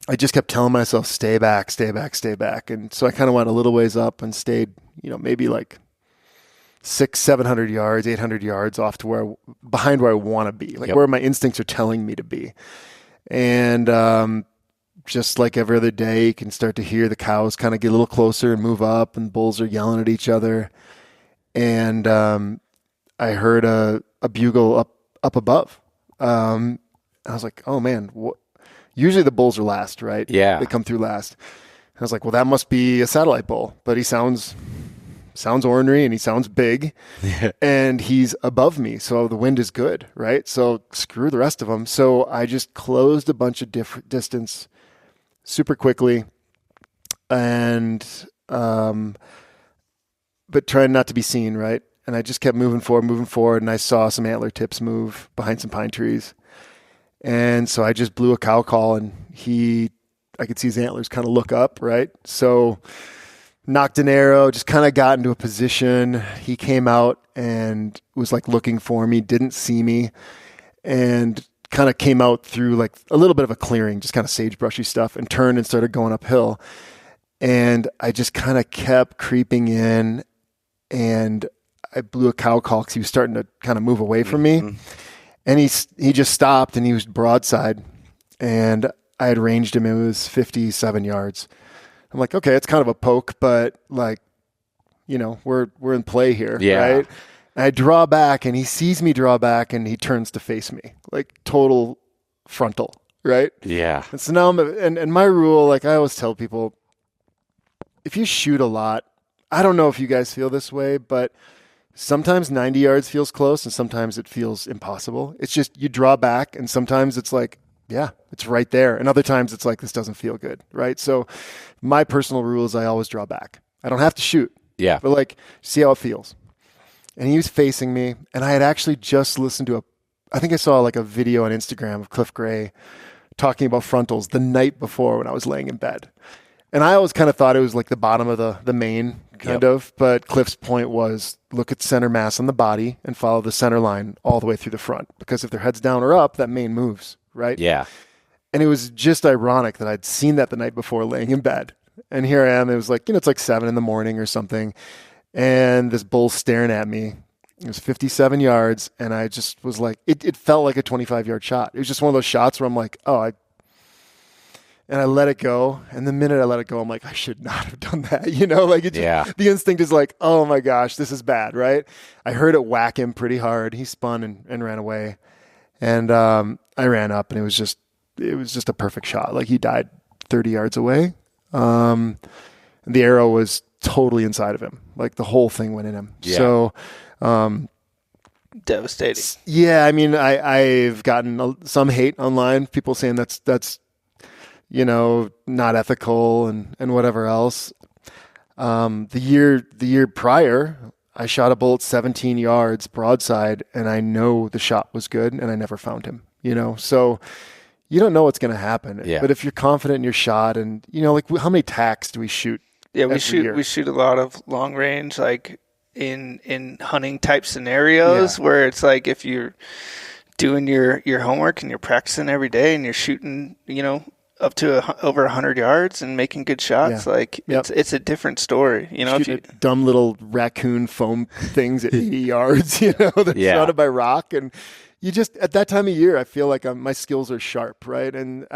I just kept telling myself, stay back, stay back, stay back. And so I kind of went a little ways up and stayed, maybe like 600-700 yards, 800 yards off to behind where I want to be, like where my instincts are telling me to be. And just like every other day, you can start to hear the cows kind of get a little closer and move up, and bulls are yelling at each other. And I heard a bugle up above. I was like, oh man, usually the bulls are last, right? Yeah. They come through last. I was like, well, that must be a satellite bull, but he sounds ornery and he sounds big and he's above me. So the wind is good, right? So screw the rest of them. So I just closed a bunch of different distance super quickly and, but trying not to be seen, right? And I just kept moving forward, and I saw some antler tips move behind some pine trees. And so I just blew a cow call, and I could see his antlers kind of look up, right? So knocked an arrow, just kind of got into a position. He came out and was like looking for me, didn't see me, and kind of came out through like a little bit of a clearing, just kind of sagebrushy stuff, and turned and started going uphill. And I just kind of kept creeping in, and I blew a cow call because he was starting to kind of move away from me. And he just stopped, and he was broadside, and I had ranged him. It was 57 yards. I'm like, okay, it's kind of a poke, but like, we're in play here, right? And I draw back, and he sees me draw back, and he turns to face me, like total frontal, right? Yeah. And so now and my rule, like I always tell people, if you shoot a lot, I don't know if you guys feel this way, but sometimes 90 yards feels close and sometimes it feels impossible. It's just you draw back, and sometimes it's like, yeah, it's right there. And other times it's like, this doesn't feel good, right? So my personal rule is I always draw back. I don't have to shoot. Yeah. But like, see how it feels. And he was facing me, and I had actually just listened to I think I saw like a video on Instagram of Cliff Gray talking about frontals the night before when I was laying in bed. And I always kind of thought it was like the bottom of the mane, kind of. But Cliff's point was, look at center mass on the body and follow the center line all the way through the front. Because if their head's down or up, that mane moves, right? Yeah. And it was just ironic that I'd seen that the night before laying in bed. And here I am. It was like, it's like 7 a.m. or something. And this bull's staring at me. It was 57 yards. And I just was like, it felt like a 25-yard shot. It was just one of those shots where I'm like, and I let it go. And the minute I let it go, I'm like, I should not have done that. Like the instinct is like, oh my gosh, this is bad, right? I heard it whack him pretty hard. He spun and ran away. And I ran up, and it was just a perfect shot. Like he died 30 yards away. The arrow was totally inside of him. Like the whole thing went in him. Yeah. So, devastating. Yeah. I mean, I've gotten some hate online, people saying that's, not ethical and whatever else. The year prior, I shot a bullet 17 yards broadside, and I know the shot was good, and I never found him, so you don't know what's going to happen. Yeah. But if you're confident in your shot, and like how many tacks do we shoot? Yeah, we shoot a lot of long range, like in hunting type scenarios where it's like if you're doing your homework and you're practicing every day and you're shooting, up to over 100 yards and making good shots, it's a different story. If you dumb little raccoon foam things at 80 yards, that's surrounded by rock, and you just at that time of year, I feel like my skills are sharp, right? And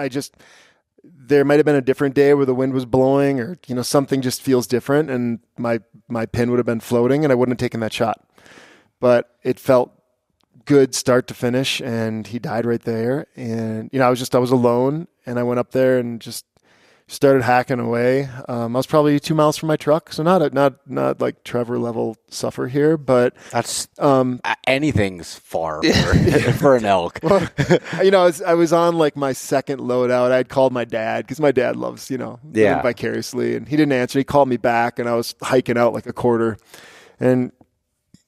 there might have been a different day where the wind was blowing, or something just feels different, and my pin would have been floating, and I wouldn't have taken that shot. But it felt good start to finish, and he died right there. And I was alone, and I went up there and just started hacking away. I was probably 2 miles from my truck, so not like Trevor level suffer here, but That's anything's far for an elk. well, I was on like my second loadout. I had called my dad because my dad loves, living vicariously, and he didn't answer. He called me back, and I was hiking out like a quarter, and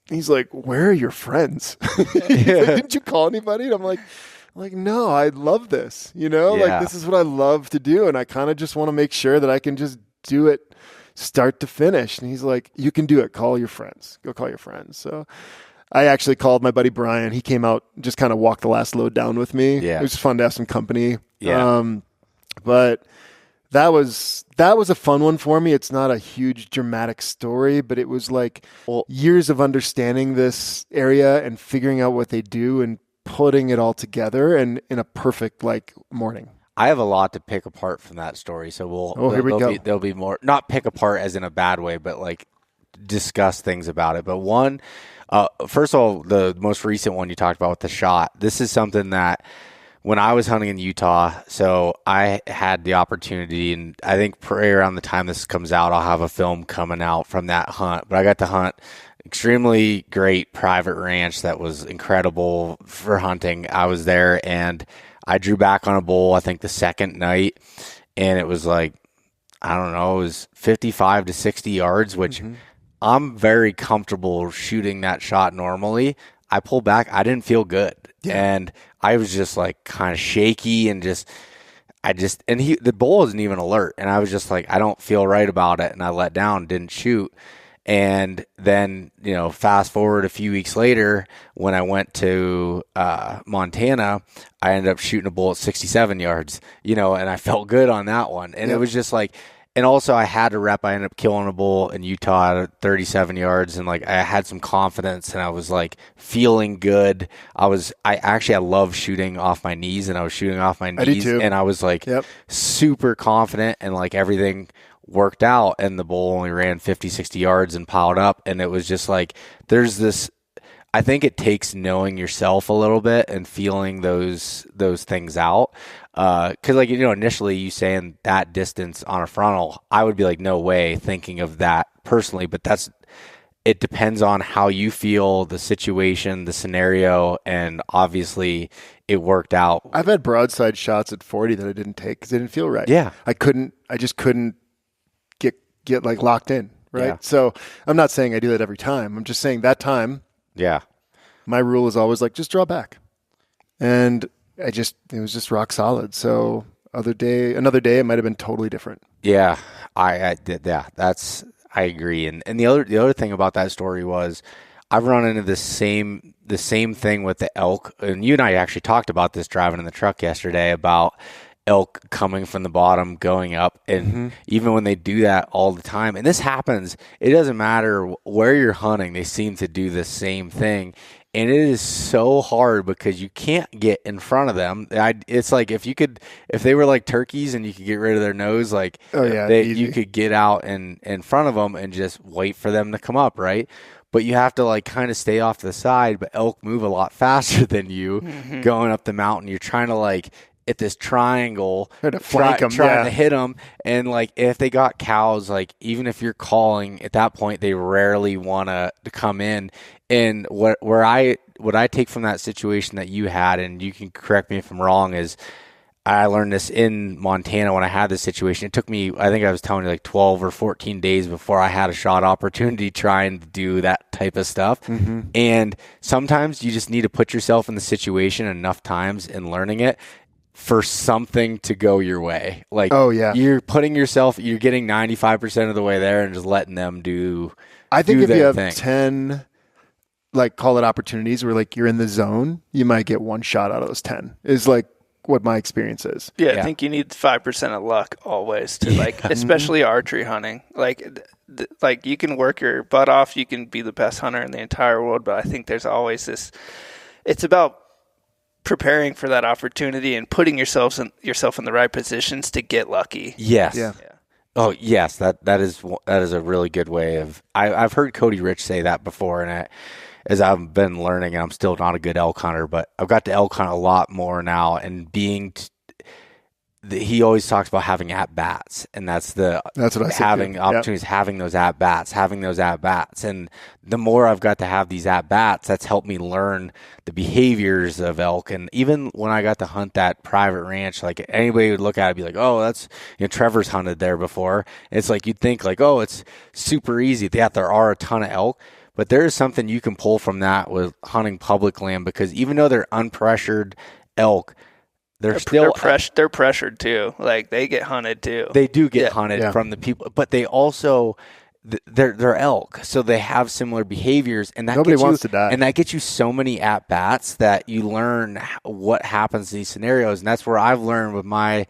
he's like, "Where are your friends?" He's like, "Didn't you call anybody?" And I'm like, no, I love this. Like this is what I love to do, and I kind of just want to make sure that I can just do it start to finish. And he's like, "You can do it. Call your friends. Go call your friends." So I actually called my buddy Brian. He came out, just kind of walked the last load down with me. Yeah. It was fun to have some company. Yeah. But that was a fun one for me. It's not a huge dramatic story, but it was like years of understanding this area and figuring out what they do and putting it all together and in a perfect like morning. I have a lot to pick apart from that story, so here we go. There'll be more, not pick apart as in a bad way, but like discuss things about it. But one, first of all, the most recent one you talked about with the shot. This is something that when I was hunting in Utah, so I had the opportunity, and I think probably around the time this comes out, I'll have a film coming out from that hunt. But I got to hunt extremely great private ranch that was incredible for hunting. I was there, and I drew back on a bull, I think the second night, and it was like, I don't know, it was 55 to 60 yards, which I'm very comfortable shooting that shot normally. I pulled back. I didn't feel good. Yeah. And I was just like kind of shaky and the bull wasn't even alert. And I was just like, I don't feel right about it. And I let down, didn't shoot. And then, fast forward a few weeks later, when I went to Montana, I ended up shooting a bull at 67 yards, and I felt good on that one. And It was just like, and also I had a rep. I ended up killing a bull in Utah at 37 yards, and like I had some confidence, and I was like feeling good. I love shooting off my knees, and I was shooting off my knees, I do too. And I was like super confident, and like everything worked out, and the bull only ran 50, 60 yards and piled up. And it was just like, there's this, I think it takes knowing yourself a little bit and feeling those things out. Cause like, initially you saying that distance on a frontal, I would be like, no way, thinking of that personally, but it depends on how you feel, the situation, the scenario. And obviously it worked out. I've had broadside shots at 40 that I didn't take because they didn't feel right. Yeah. I just couldn't get like locked in. Right. Yeah. So I'm not saying I do that every time. I'm just saying that time. Yeah. My rule is always like, just draw back. And it was just rock solid. So another day, it might've been totally different. Yeah. I did. Yeah. I agree. And the other thing about that story was I've run into the same thing with the elk. And you and I actually talked about this driving in the truck yesterday about elk coming from the bottom, going up. And even when they do that all the time, and this happens, it doesn't matter where you're hunting, they seem to do the same thing. And it is so hard because you can't get in front of them. It's like if they were like turkeys and you could get rid of their nose, like you could get out and in front of them and just wait for them to come up, right? But you have to like kind of stay off to the side. But elk move a lot faster than you going up the mountain. You're trying to like at this triangle, trying to hit them. And like if they got cows, like even if you're calling at that point, they rarely want to come in. And what I take from that situation that you had, and you can correct me if I'm wrong, is I learned this in Montana when I had this situation. It took me, I think I was telling you, like 12 or 14 days before I had a shot opportunity trying to do that type of stuff. And sometimes you just need to put yourself in the situation enough times and learning it for something to go your way. Like, you're getting 95% of the way there and just letting them do. I think if you have thing. 10, like call it opportunities where like you're in the zone, you might get one shot out of those 10 is like what my experience is. Yeah. I think you need 5% of luck always to like, especially archery hunting. Like you can work your butt off. You can be the best hunter in the entire world. But I think there's always this, it's about preparing for that opportunity and putting yourself in the right positions to get lucky. Yes. Yeah. Oh yes. That is a really good way of, I've heard Cody Rich say that before. And as I've been learning, and I'm still not a good elk hunter, but I've got to elk hunt a lot more now, and being he always talks about having at bats, and that's what I said having too. Opportunities, having those at bats, and the more I've got to have these at bats, that's helped me learn the behaviors of elk. And even when I got to hunt that private ranch, like anybody would look at it and be like, "Oh, that's Trevor's hunted there before." And it's like you'd think like, "Oh, it's super easy." Yeah, there are a ton of elk. But there is something you can pull from that with hunting public land, because even though they're unpressured elk, they're pressured too. Like they get hunted too. They do get hunted from the people, but they also they're elk, so they have similar behaviors, and that nobody wants to die. And that gets you so many at bats that you learn what happens in these scenarios, and that's where I've learned with my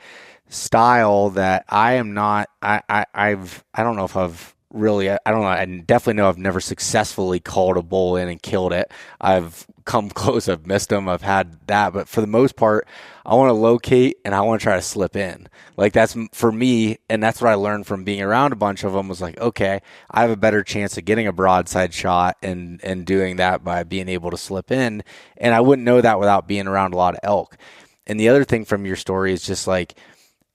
style that I am not. I don't know if I've really, I don't know. I definitely know I've never successfully called a bull in and killed it. I've come close. I've missed them. I've had that. But for the most part, I want to locate and I want to try to slip in. Like that's for me. And that's what I learned from being around a bunch of them was like, okay, I have a better chance of getting a broadside shot and doing that by being able to slip in. And I wouldn't know that without being around a lot of elk. And the other thing from your story is just like,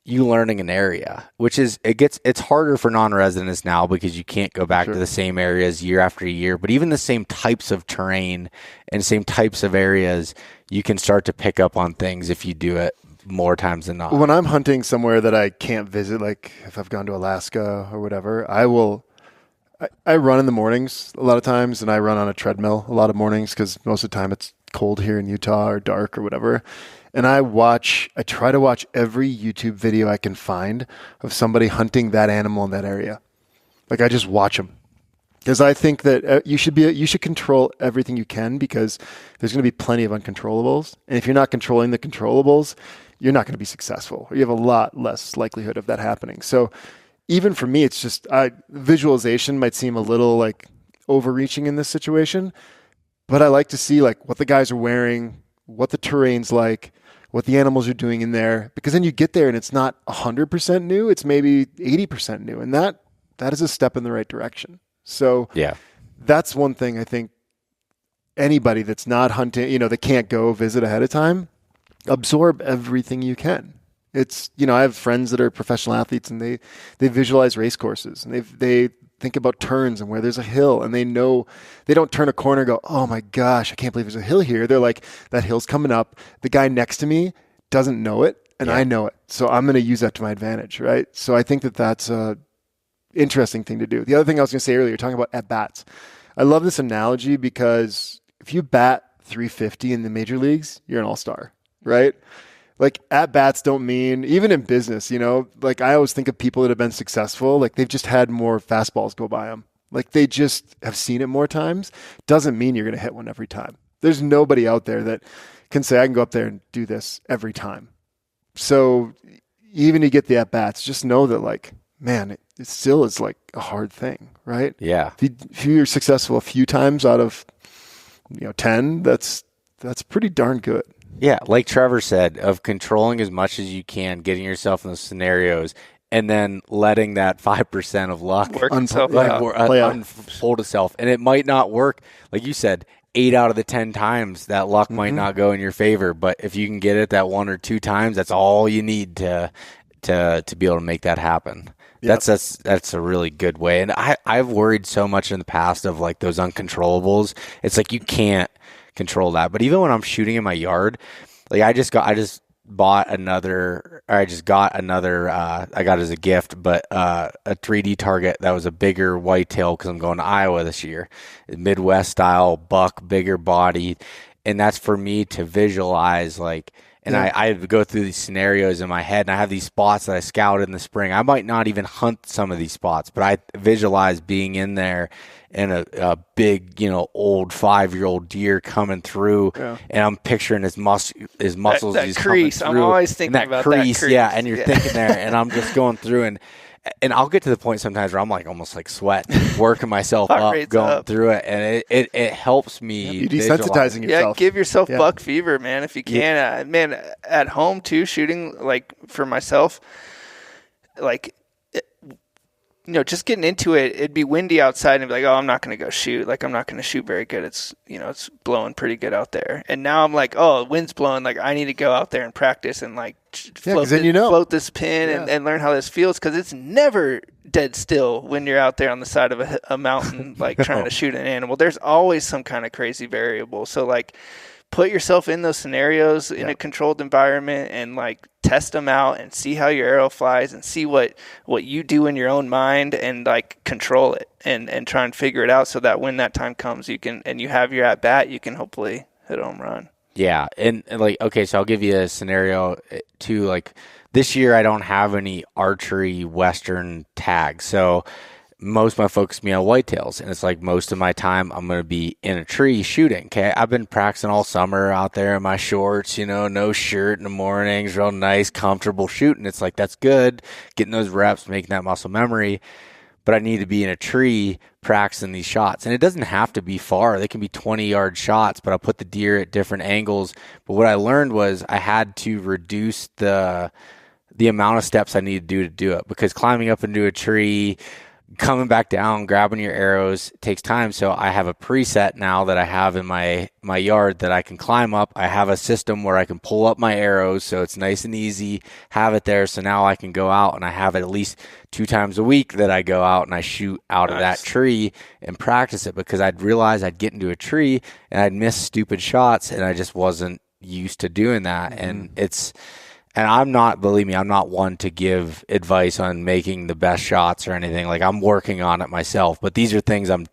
you learning an area, which is, it's harder for non-residents now because you can't go back to the same areas year after year, but even the same types of terrain and same types of areas, you can start to pick up on things if you do it more times than not. When I'm hunting somewhere that I can't visit, like if I've gone to Alaska or whatever, I run in the mornings a lot of times, and I run on a treadmill a lot of mornings because most of the time it's cold here in Utah or dark or whatever. And I try to watch every YouTube video I can find of somebody hunting that animal in that area. Like I just watch them. Because I think that you should control everything you can, because there's going to be plenty of uncontrollables. And if you're not controlling the controllables, you're not going to be successful. You have a lot less likelihood of that happening. So even for me, it's just visualization might seem a little like overreaching in this situation, but I like to see like what the guys are wearing, what the terrain's like, what the animals are doing in there, because then you get there and it's not 100% new, it's maybe 80% new, and that is a step in the right direction. So that's one thing I think anybody that's not hunting, that can't go visit ahead of time, absorb everything you can. It's, I have friends that are professional athletes, and they visualize race courses, and they think about turns and where there's a hill, and they know they don't turn a corner and go, oh my gosh, I can't believe there's a hill here. They're like, that hill's coming up. The guy next to me doesn't know it, and I know it. So I'm going to use that to my advantage, right? So I think that that's a interesting thing to do. The other thing I was going to say earlier, talking about at-bats. I love this analogy because if you bat 350 in the major leagues, you're an all-star, right? Like at-bats don't mean, even in business, like I always think of people that have been successful, like they've just had more fastballs go by them. Like they just have seen it more times. Doesn't mean you're going to hit one every time. There's nobody out there that can say, I can go up there and do this every time. So even to get the at-bats, just know that like, man, it still is like a hard thing, right? Yeah. If you're successful a few times out of 10, that's pretty darn good. Yeah, like Trevor said, of controlling as much as you can, getting yourself in those scenarios, and then letting that 5% of luck unfold itself. And it might not work. Like you said, 8 out of the 10 times that luck might not go in your favor. But if you can get it that 1 or 2 times, that's all you need to be able to make that happen. Yep. That's a really good way. And I've worried so much in the past of like those uncontrollables. It's like you can't control that. But even when I'm shooting in my yard, like I got it as a gift, but a 3D target that was a bigger whitetail because I'm going to Iowa this year. Midwest style buck, bigger body. And that's for me to visualize like, and I go through these scenarios in my head, and I have these spots that I scouted in the spring. I might not even hunt some of these spots, but I visualize being in there and a big, old 5-year-old deer coming through, and I'm picturing his muscles. That he's crease. Coming through. I'm always thinking about that crease. Yeah, and you're thinking there, and I'm just going through, and I'll get to the point sometimes where I'm like almost like sweating, working myself up, going through it, and it helps me. You're desensitizing yourself. Yeah, give yourself buck fever, man, if you can. Man, at home too, shooting like for myself, like just getting into it, it'd be windy outside and be like, oh, I'm not going to go shoot. Like, I'm not going to shoot very good. It's, it's blowing pretty good out there. And now I'm like, oh, wind's blowing. Like, I need to go out there and practice and like float this pin and learn how this feels. Cause it's never dead still when you're out there on the side of a mountain, like trying to shoot an animal. There's always some kind of crazy variable. So like, put yourself in those scenarios in a controlled environment and like test them out and see how your arrow flies and see what you do in your own mind and like control it and try and figure it out so that when that time comes you have your at bat, you can hopefully hit a home run. Yeah. And like, okay, so I'll give you a scenario too. Like this year I don't have any archery Western tags. So most of my focus me on whitetails, and it's like most of my time I'm going to be in a tree shooting. Okay. I've been practicing all summer out there in my shorts, no shirt in the mornings, real nice, comfortable shooting. It's like, that's good. Getting those reps, making that muscle memory, but I need to be in a tree practicing these shots. And it doesn't have to be far. They can be 20-yard shots, but I'll put the deer at different angles. But what I learned was I had to reduce the amount of steps I need to do it, because climbing up into a tree, coming back down, grabbing your arrows takes time. So I have a preset now that I have in my yard that I can climb up. I have a system where I can pull up my arrows, so it's nice and easy, have it there. So now I can go out, and I have it at least 2 times a week that I go out and I shoot out of that tree and practice it, because I'd realize I'd get into a tree and I'd miss stupid shots, and I just wasn't used to doing that. Mm-hmm. And I'm not one to give advice on making the best shots or anything. Like, I'm working on it myself, but these are things I'm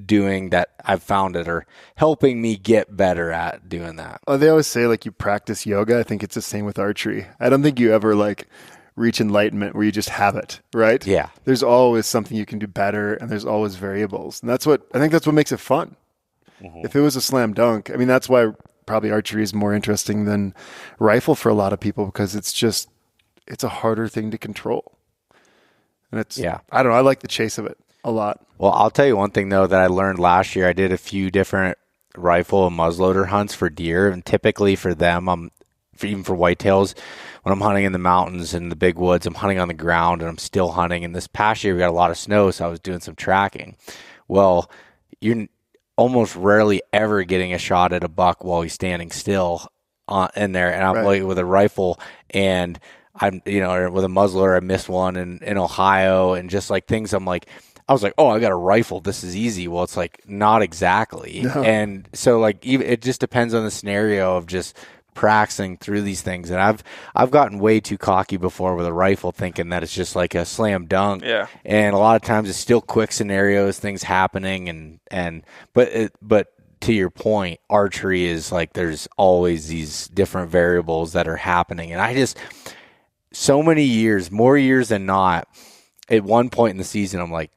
doing that I've found that are helping me get better at doing that. Oh, they always say like you practice yoga. I think it's the same with archery. I don't think you ever like reach enlightenment where you just have it, right? Yeah. There's always something you can do better, and there's always variables. And I think that's what makes it fun. Mm-hmm. If it was a slam dunk, I mean, that's why probably archery is more interesting than rifle for a lot of people, because it's a harder thing to control. And I don't know, I like the chase of it a lot. Well, I'll tell you one thing though that I learned last year. I did a few different rifle and muzzleloader hunts for deer, and typically for them, even for whitetails, when I'm hunting in the mountains and the big woods, I'm hunting on the ground and I'm still hunting. And this past year we got a lot of snow, so I was doing some tracking. Well, you're almost rarely ever getting a shot at a buck while he's standing still in there. And I'm like with a rifle, and I'm, with a muzzler, I missed one in Ohio, and just like things. I was like, oh, I got a rifle. This is easy. Well, it's like, not exactly. No. And so like, it just depends on the scenario of just practicing through these things. And I've gotten way too cocky before with a rifle, thinking that it's just like a slam dunk. Yeah. And a lot of times it's still quick scenarios, things happening, but to your point, archery is like, there's always these different variables that are happening. And I just, so many years, more years than not, at one point in the season, I'm like,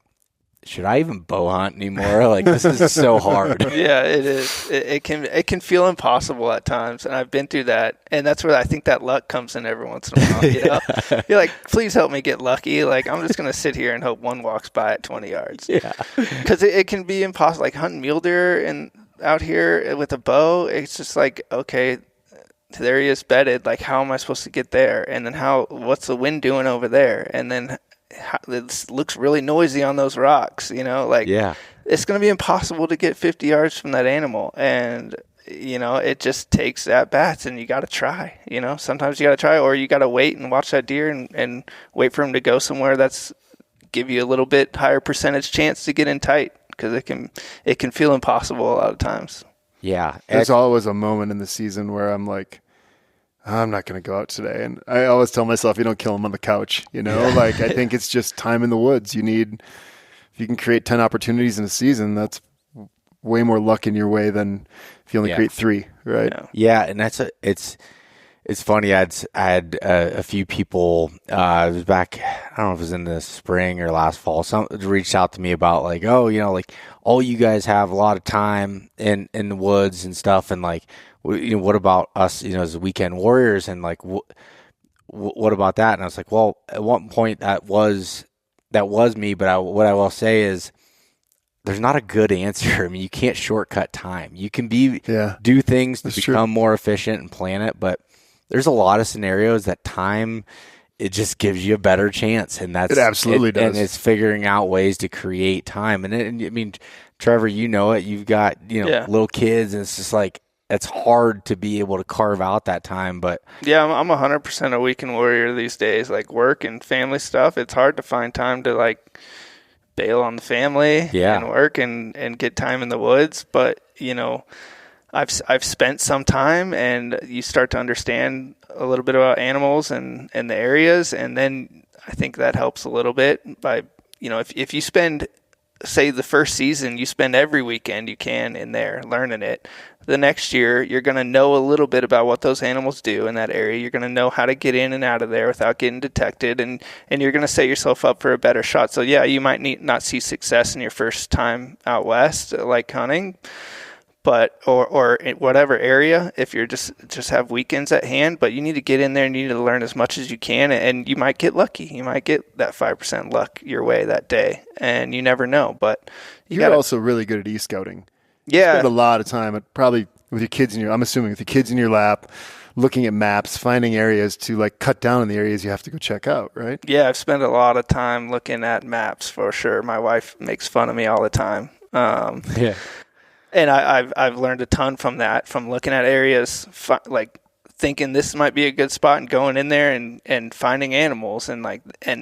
should I even bow hunt anymore? Like, this is so hard. Yeah, it is. It can feel impossible at times, and I've been through that. And that's where I think that luck comes in every once in a while. You're like, please help me get lucky. Like, I'm just gonna sit here and hope one walks by at 20 yards. Yeah, because it can be impossible. Like hunting mule deer and out here with a bow, it's just like, okay, there he is bedded. Like, how am I supposed to get there? And then what's the wind doing over there? And then it looks really noisy on those rocks, it's going to be impossible to get 50 yards from that animal. And, it just takes at bats, and you got to try, sometimes you got to try, or you got to wait and watch that deer and wait for him to go somewhere that's give you a little bit higher percentage chance to get in tight, because it can feel impossible a lot of times. Yeah. There's always a moment in the season where I'm like, I'm not going to go out today. And I always tell myself, you don't kill him on the couch, I think it's just time in the woods. If you can create 10 opportunities in a season, that's way more luck in your way than if you only create 3, right? Yeah. And it's funny. I had a few people, it was back, I don't know if it was in the spring or last fall, some reached out to me about like, oh, like all you guys have a lot of time in the woods and stuff. And like, what about us, as weekend warriors, and like, what about that? And I was like, well, at one point that was me, but what I will say is there's not a good answer. I mean, you can't shortcut time. You can do things to become more efficient and plan it, but there's a lot of scenarios that time it just gives you a better chance. And that's It absolutely does. And it's figuring out ways to create time. And I mean, Trevor, you know it. You've got, little kids, and it's just like, it's hard to be able to carve out that time. But yeah, I'm 100% a weekend warrior these days. Like work and family stuff, it's hard to find time to like bail on the family and work and get time in the woods. But I've spent some time, and you start to understand a little bit about animals and the areas, and then I think that helps a little bit by if you spend, say, the first season, you spend every weekend you can in there learning it. The next year, you're going to know a little bit about what those animals do in that area. You're going to know how to get in and out of there without getting detected, and you're going to set yourself up for a better shot. So, yeah, you might not see success in your first time out west, like hunting, but or in whatever area, if you're just have weekends at hand. But you need to get in there and you need to learn as much as you can, and you might get lucky. You might get that 5% luck your way that day, and you never know. But you're also really good at e-scouting. Yeah. You spend a lot of time probably with your kids I'm assuming with your kids in your lap, looking at maps, finding areas to like cut down on the areas you have to go check out, right? Yeah, I've spent a lot of time looking at maps for sure. My wife makes fun of me all the time. Yeah. And I've learned a ton from that, from looking at areas, like thinking this might be a good spot and going in there and finding animals. And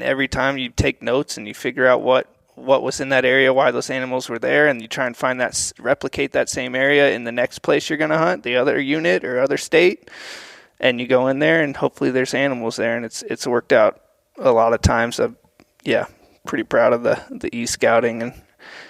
every time you take notes and you figure out what was in that area, why those animals were there, and you try and replicate that same area in the next place you're going to hunt, the other unit or other state, and you go in there and hopefully there's animals there, and it's worked out a lot of times. Pretty proud of the e-scouting, and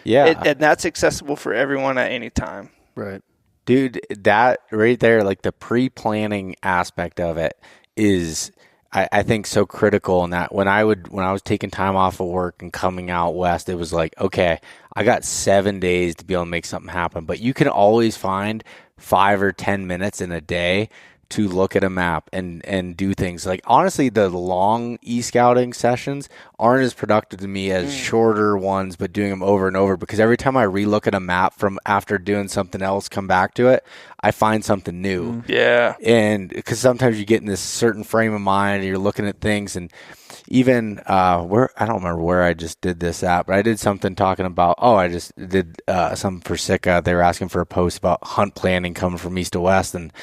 and that's accessible for everyone at any time. Right. Dude, that right there, like the pre-planning aspect of it is, I think, so critical. In that when I was taking time off of work and coming out west, it was like, okay, I got 7 days to be able to make something happen. But you can always find 5 or 10 minutes in a day to look at a map and do things. Like, honestly, the long e-scouting sessions aren't as productive to me as shorter ones, but doing them over and over, because every time I relook at a map from after doing something else, come back to it, I find something new. Yeah. And because sometimes you get in this certain frame of mind and you're looking at things, and even I don't remember where I just did this at, but I did something talking about, I just did something for Sika. They were asking for a post about hunt planning coming from east to west, and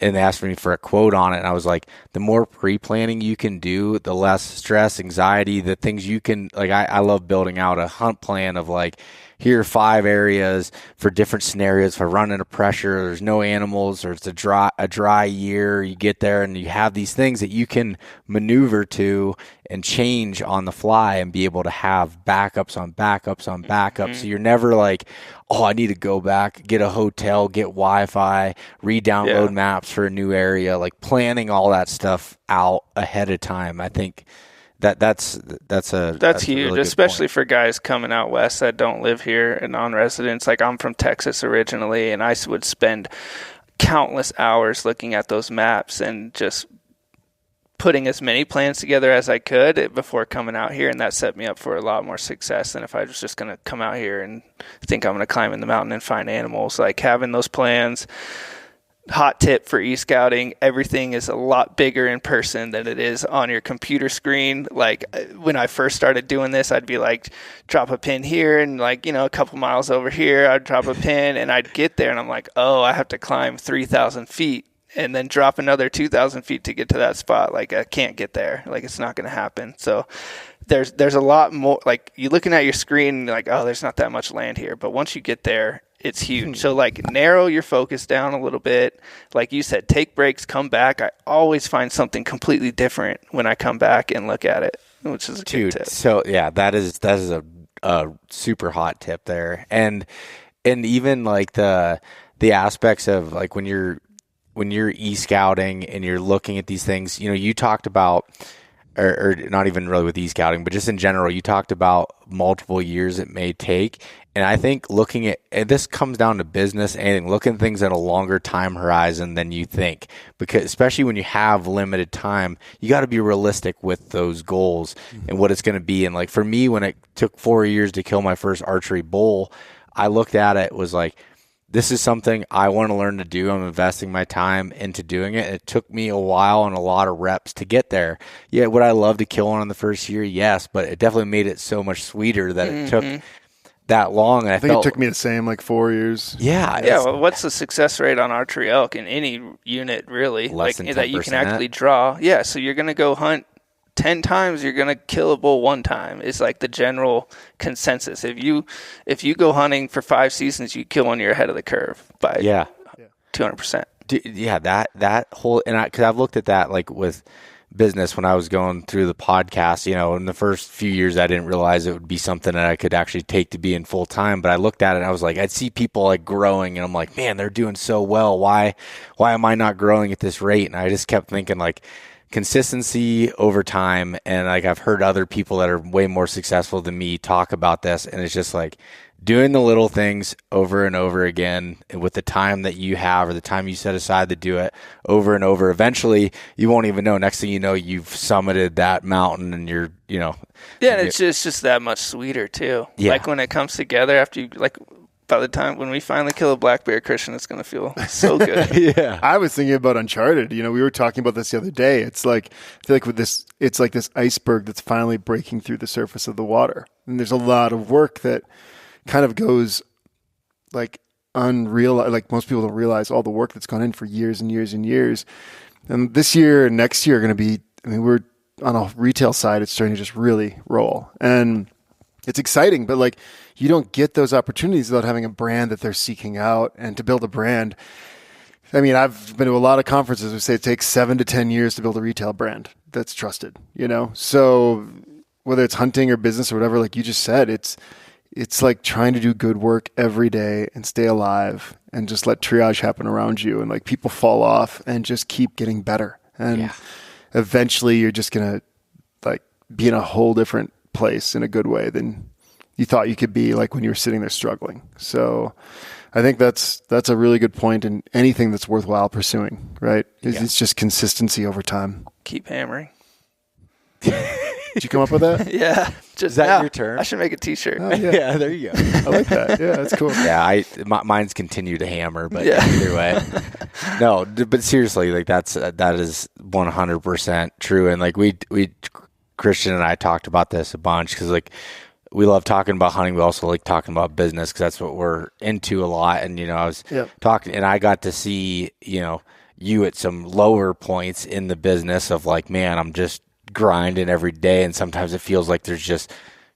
they asked me for a quote on it. And I was like, the more pre-planning you can do, the less stress, anxiety, the things you can, like, I love building out a hunt plan of like, here are 5 areas for different scenarios for running a pressure. There's no animals, or it's a dry year. You get there and you have these things that you can maneuver to and change on the fly and be able to have backups on backups on backups. So you're never like, I need to go back, get a hotel, get Wi-Fi, re-download maps for a new area. Like, planning all that stuff out ahead of time, I think that's huge, really especially for guys coming out west that don't live here and non-residents. Like, I'm from Texas originally, and I would spend countless hours looking at those maps and just putting as many plans together as I could before coming out here, and that set me up for a lot more success than if I was just going to come out here and think I'm going to climb in the mountain and find animals. Like, having those plans. Hot tip for e-scouting, everything is a lot bigger in person than it is on your computer screen. Like, when I first started doing this, I'd be like, drop a pin here, and like, a couple miles over here, I'd drop a pin, and I'd get there and I'm like, I have to climb 3,000 feet and then drop another 2,000 feet to get to that spot. Like, I can't get there. Like, it's not going to happen. So there's a lot more. Like, you're looking at your screen and you're like, there's not that much land here. But once you get there, it's huge. So, like, narrow your focus down a little bit. Like you said, take breaks, come back. I always find something completely different when I come back and look at it, which is a good tip. So yeah, that is a super hot tip there. And even like the aspects of like when you're e-scouting and you're looking at these things, you talked about, or not even really with e-scouting, but just in general, you talked about multiple years it may take. And I think looking at, and this comes down to business, anything, looking at things at a longer time horizon than you think, because especially when you have limited time, you got to be realistic with those goals and what it's going to be. And like for me, when it took 4 years to kill my first archery bull, I looked at it, was like, this is something I want to learn to do. I'm investing my time into doing it. It took me a while and a lot of reps to get there. Yeah, would I love to kill one in the first year? Yes, but it definitely made it so much sweeter that it took that long. And I think it took me the same, like 4 years. Yeah. Yeah. Well, what's the success rate on archery elk in any unit, really? Less than 10%. That you can actually draw. Yeah. So you're going to go hunt 10 times, you're going to kill a bull one time is like the general consensus. If you go hunting for 5 seasons, you kill one, you're ahead of the curve by 200%. Yeah, that whole, and because I've looked at that like with business when I was going through the podcast, in the first few years, I didn't realize it would be something that I could actually take to be in full time. But I looked at it and I was like, I'd see people like growing and I'm like, man, they're doing so well. Why am I not growing at this rate? And I just kept thinking like, consistency over time, and like I've heard other people that are way more successful than me talk about this, and it's just like doing the little things over and over again with the time that you have or the time you set aside to do it over and over. Eventually you won't even know. Next thing you know, you've summited that mountain and you're and it's just that much sweeter too. Like when it comes together after you by the time when we finally kill a black bear, Christian, it's going to feel so good. I was thinking about Uncharted. We were talking about this the other day. It's like, I feel like with this, it's like this iceberg that's finally breaking through the surface of the water. And there's a lot of work that kind of goes like unreal. Like most people don't realize all the work that's gone in for years and years and years. And this year and next year are going to be, we're on a retail side, it's starting to just really roll. And it's exciting, but like you don't get those opportunities without having a brand that they're seeking out. And to build a brand, I've been to a lot of conferences who say it takes 7 to 10 years to build a retail brand that's trusted, So whether it's hunting or business or whatever, like you just said, it's like trying to do good work every day and stay alive and just let triage happen around you. And like people fall off and just keep getting better. And eventually you're just going to like be in a whole different place in a good way than you thought you could be like when you were sitting there struggling. So I think that's a really good point in anything that's worthwhile pursuing, right? It's just consistency over time. Keep hammering. Did you come up with that? Yeah. Is that your turn? I should make a t-shirt. Oh, yeah, there you go. I like that. Yeah, that's cool. Yeah, mine's continue to hammer, but either way. No, but seriously, like that is 100% true. And like we Christian and I talked about this a bunch because like we love talking about hunting. We also like talking about business because that's what we're into a lot. And, I was talking and I got to see, you at some lower points in the business of like, man, I'm just grinding every day. And sometimes it feels like there's just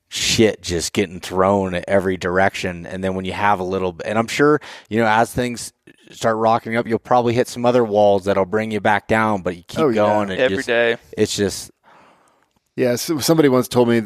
shit just getting thrown at every direction. And then when you have a little bit, and I'm sure, as things start rocking up, you'll probably hit some other walls that'll bring you back down, but you keep going. And every day. It's just. Yeah, so somebody once told me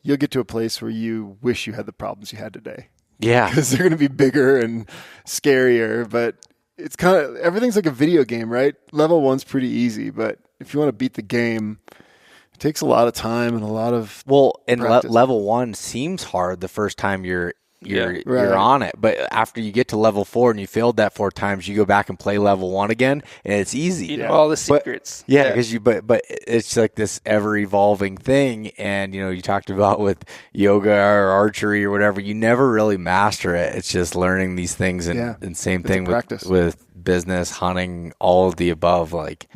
you'll get to a place where you wish you had the problems you had today. Yeah. Because they're going to be bigger and scarier, but it's kind of, everything's like a video game, right? Level 1's pretty easy, but if you want to beat the game, it takes a lot of time and a lot of level 1 seems hard the first time you're on it, but after you get to level 4 and you failed that 4 times, you go back and play level 1 again, and it's easy. You know all the secrets. Because but it's like this ever evolving thing, and you talked about with yoga or archery or whatever, you never really master it. It's just learning these things, and same thing with business, hunting, all of the above, like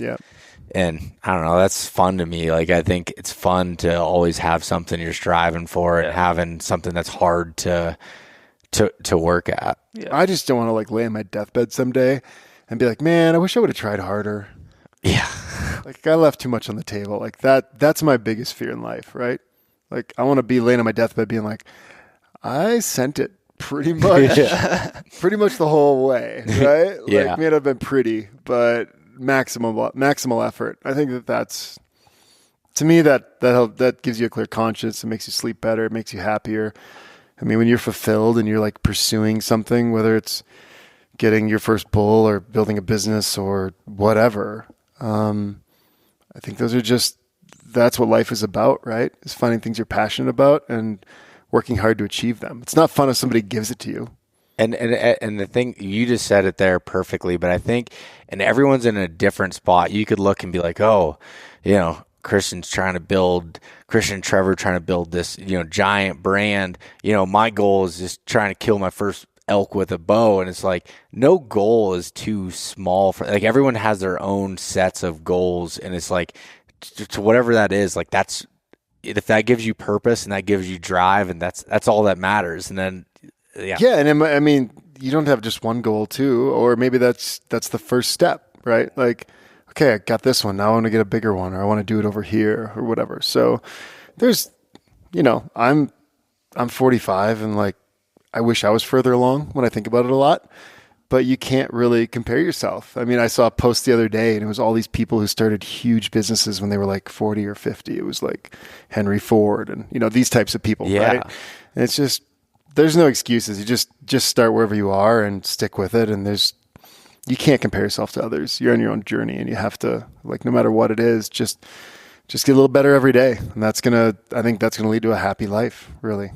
And I don't know, that's fun to me. Like, I think it's fun to always have something you're striving for and having something that's hard to work at. Yeah. I just don't want to like lay on my deathbed someday and be like, man, I wish I would have tried harder. Yeah. Like I left too much on the table. Like that's my biggest fear in life, right? Like I want to be laying on my deathbed being like, I sent it pretty much, pretty much the whole way, right? Like may not have been pretty, but maximal effort. I think that's, to me, that gives you a clear conscience. It makes you sleep better. It makes you happier. I mean, when you're fulfilled and you're like pursuing something, whether it's getting your first bull or building a business or whatever, I think that's what life is about, right? Is finding things you're passionate about and working hard to achieve them. It's not fun if somebody gives it to you. And the thing, you just said it there perfectly, but I think, and everyone's in a different spot. You could look and be like, oh, Christian and Trevor trying to build this, giant brand. My goal is just trying to kill my first elk with a bow, and it's like no goal is too small for like everyone has their own sets of goals, and it's like to whatever that is, like that's if that gives you purpose and that gives you drive, and that's all that matters. And then and I mean, you don't have just one goal too, or maybe that's the first step, right? Like, okay, I got this one, now I want to get a bigger one, or I want to do it over here or whatever. So there's, I'm 45, and like I wish I was further along when I think about it a lot, but you can't really compare yourself. I mean, I saw a post the other day, and it was all these people who started huge businesses when they were like 40 or 50. It was like Henry Ford and, these types of people, right? And it's just, there's no excuses. You just start wherever you are and stick with it. And you can't compare yourself to others. You're on your own journey, and you have to, like, no matter what it is, just get a little better every day. And I think that's going to lead to a happy life, really.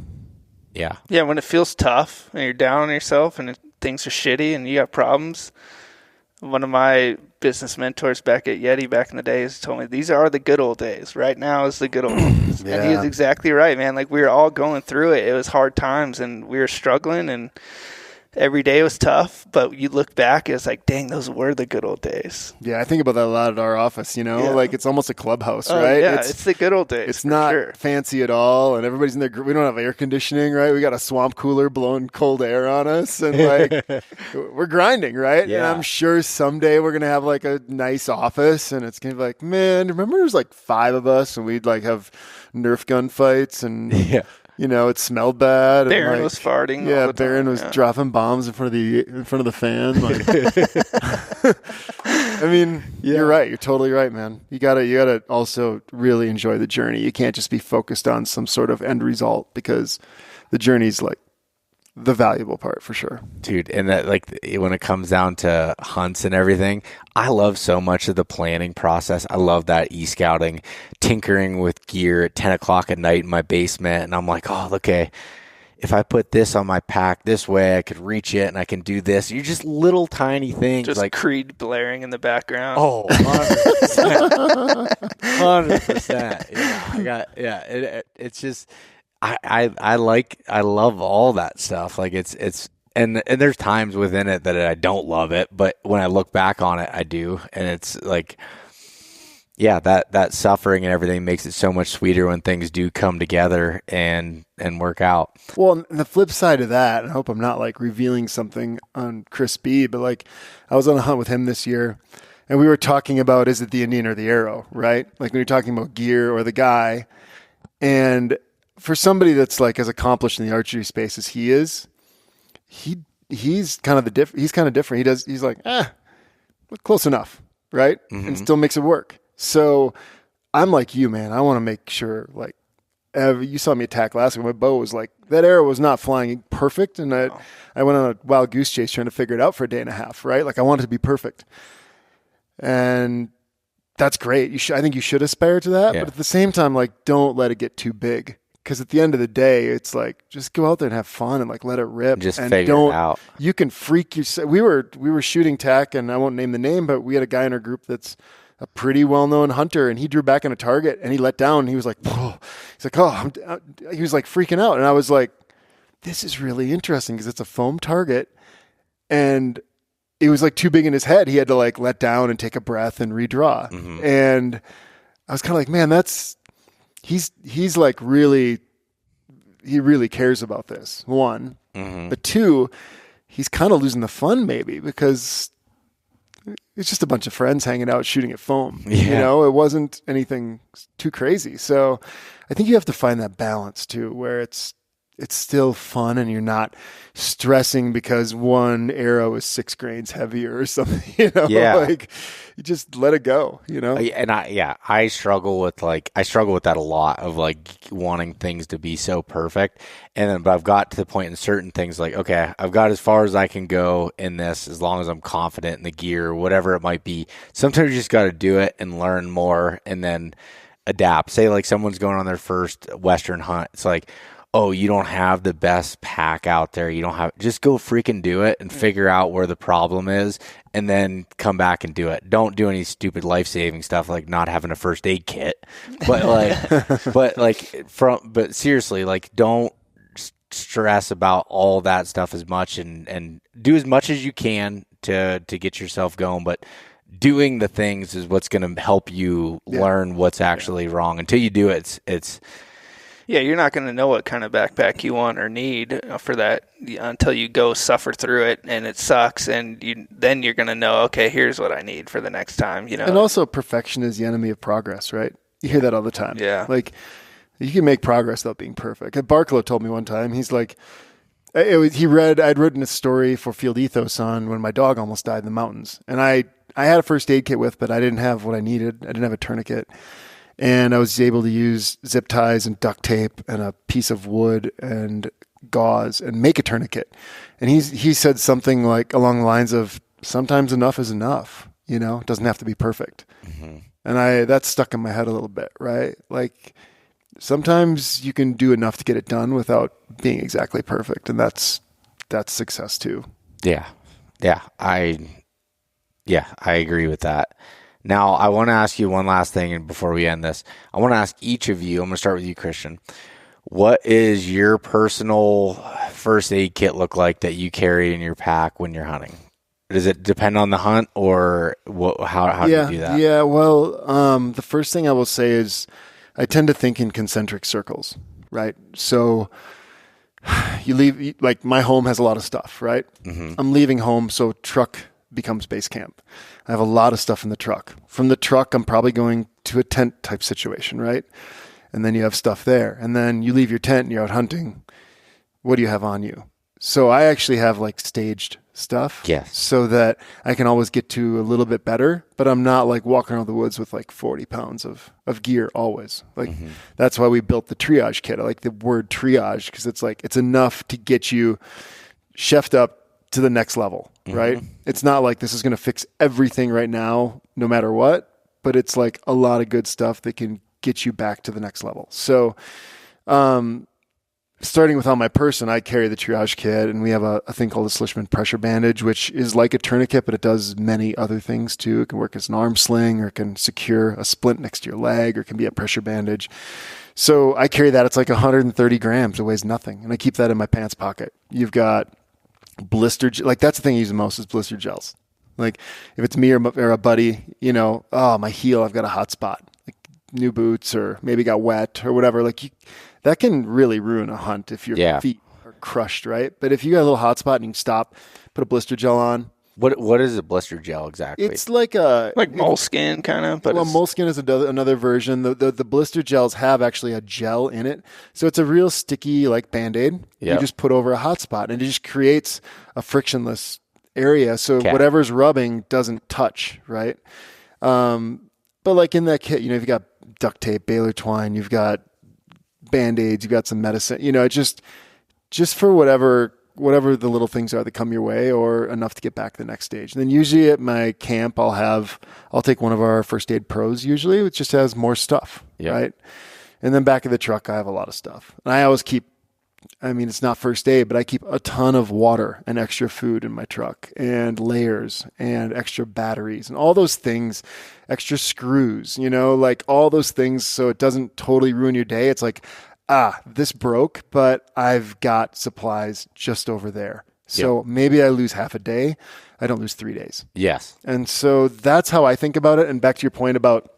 Yeah. Yeah, when it feels tough and you're down on yourself and things are shitty and you got problems, one of my business mentors back at Yeti back in the days told me, these are the good old days. Right now is the good old days. And he was exactly right, man. Like, we were all going through it. It was hard times, and we were struggling, and every day was tough, but you look back, it's like, dang, those were the good old days. Yeah, I think about that a lot at our office, like it's almost a clubhouse, right? Yeah, it's the good old days. It's not fancy at all, and everybody's in there. We don't have air conditioning, right? We got a swamp cooler blowing cold air on us, and like we're grinding, right? Yeah. And I'm sure someday we're going to have like a nice office, and it's going to be like, man, remember there's like 5 of us, and we'd like have Nerf gun fights, and it smelled bad. Baron was farting. Yeah, Baron was dropping bombs in front of the fan. Like, I mean, you're right. You're totally right, man. You gotta also really enjoy the journey. You can't just be focused on some sort of end result, because the journey's like the valuable part for sure, dude. And that, like, when it comes down to hunts and everything, I love so much of the planning process. I love that e-scouting, tinkering with gear at 10 o'clock at night in my basement, and I'm like, oh, okay, if I put this on my pack this way, I could reach it, and I can do this. You're just little tiny things, just like Creed blaring in the background. Oh, 100%. 100%. It's just, I love all that stuff. Like it's and there's times within it that I don't love it, but when I look back on it, I do. And it's like, that suffering and everything makes it so much sweeter when things do come together and work out. Well, and the flip side of that, I hope I'm not like revealing something on Chris B, but like I was on a hunt with him this year, and we were talking about, is it the Indian or the arrow, right? Like when you're talking about gear or the guy. And for somebody that's like as accomplished in the archery space as he is, he's kind of different. He's like, close enough, right? Mm-hmm. And still makes it work. So I'm like you, man. I want to make sure, like, you saw me attack last week. My bow was like, that arrow was not flying perfect, and I went on a wild goose chase trying to figure it out for a day and a half, right? Like, I wanted it to be perfect, and that's great. I think you should aspire to that, but at the same time, like, don't let it get too big. Because at the end of the day, it's like, just go out there and have fun and like let it rip. Just and figure it out. You can freak yourself. We were shooting tack, and I won't name the name, but we had a guy in our group that's a pretty well-known hunter, and he drew back on a target, and he let down. And he was like, whoa. He's like, he was like freaking out. And I was like, this is really interesting, because it's a foam target, and it was like too big in his head. He had to like let down and take a breath and redraw. Mm-hmm. And I was kind of like, man, he's like really cares about this, one. Mm-hmm. But two, he's kind of losing the fun maybe, because it's just a bunch of friends hanging out shooting at foam. Yeah. It wasn't anything too crazy. So I think you have to find that balance too, where it's still fun and you're not stressing because one arrow is 6 grains heavier or something, like you just let it go, And I struggle with that a lot, of like wanting things to be so perfect. But I've got to the point in certain things, like, okay, I've got as far as I can go in this, as long as I'm confident in the gear or whatever it might be. Sometimes you just got to do it and learn more and then adapt. Say like someone's going on their first Western hunt. It's like, oh, you don't have the best pack out there. Just go freaking do it and figure out where the problem is, and then come back and do it. Don't do any stupid life-saving stuff like not having a first aid kit. But seriously, like, don't stress about all that stuff as much, and do as much as you can to get yourself going. But doing the things is what's going to help you learn what's actually wrong. Until you do it, it's Yeah, you're not going to know what kind of backpack you want or need for that until you go suffer through it and it sucks, and then you're going to know, okay, here's what I need for the next time. And also, perfection is the enemy of progress, right? You hear that all the time. Yeah. Like, you can make progress without being perfect. Barklow told me one time, he's like, I'd written a story for Field Ethos on when my dog almost died in the mountains, and I had a first aid kit but I didn't have what I needed. I didn't have a tourniquet. And I was able to use zip ties and duct tape and a piece of wood and gauze and make a tourniquet. And he said something like along the lines of, sometimes enough is enough, it doesn't have to be perfect. Mm-hmm. And that stuck in my head a little bit, right? Like, sometimes you can do enough to get it done without being exactly perfect. And that's success too. Yeah. I agree with that. Now, I want to ask you one last thing, and before we end this, I want to ask each of you, I'm going to start with you, Christian. What is your personal first aid kit look like that you carry in your pack when you're hunting? Does it depend on the hunt, or how do you do that? Yeah, well, the first thing I will say is I tend to think in concentric circles, right? So you leave, like my home has a lot of stuff, right? Mm-hmm. I'm leaving home, so truck becomes base camp. I have a lot of stuff in the truck. From the truck, I'm probably going to a tent type situation, right? And then you have stuff there. And then you leave your tent and you're out hunting. What do you have on you? So I actually have like staged stuff. Yes. So that I can always get to a little bit better, but I'm not like walking around the woods with like 40 pounds of gear always. Like That's why we built the triage kit. I like the word triage because it's like, it's enough to get you chefed up to the next level, right? Mm-hmm. It's not like this is going to fix everything right now, no matter what, but it's like a lot of good stuff that can get you back to the next level. So, starting with on my person, I carry the triage kit, and we have a thing called a Slishman pressure bandage, which is like a tourniquet, but it does many other things too. It can work as an arm sling, or it can secure a splint next to your leg, or it can be a pressure bandage. So I carry that. It's like 130 grams. It weighs nothing. And I keep that in my pants pocket. You've got blister, like that's the thing I use the most is blister gels. Like if it's me or a buddy, my heel, I've got a hot spot, like new boots, or maybe got wet or whatever. Like that can really ruin a hunt if your feet are crushed, right? But if you got a little hot spot and you can stop, put a blister gel on. What is a blister gel exactly? It's like moleskin kind of. But moleskin is another version. The blister gels have actually a gel in it, so it's a real sticky like Band-Aid. Yep. You just put over a hot spot, and it just creates a frictionless area, so whatever's rubbing doesn't touch, right? But like in that kit, you've got duct tape, baler twine, you've got Band-Aids, you've got some medicine. Just for whatever the little things are that come your way, or enough to get back to the next stage. And then usually at my camp, I'll take one of our first aid pros usually, which just has more stuff, right? And then back of the truck, I have a lot of stuff. And I always keep, it's not first aid, but I keep a ton of water and extra food in my truck, and layers and extra batteries and all those things, extra screws, like all those things. So it doesn't totally ruin your day. It's like, this broke, but I've got supplies just over there. So maybe I lose half a day. I don't lose 3 days. Yes. And so that's how I think about it. And back to your point about,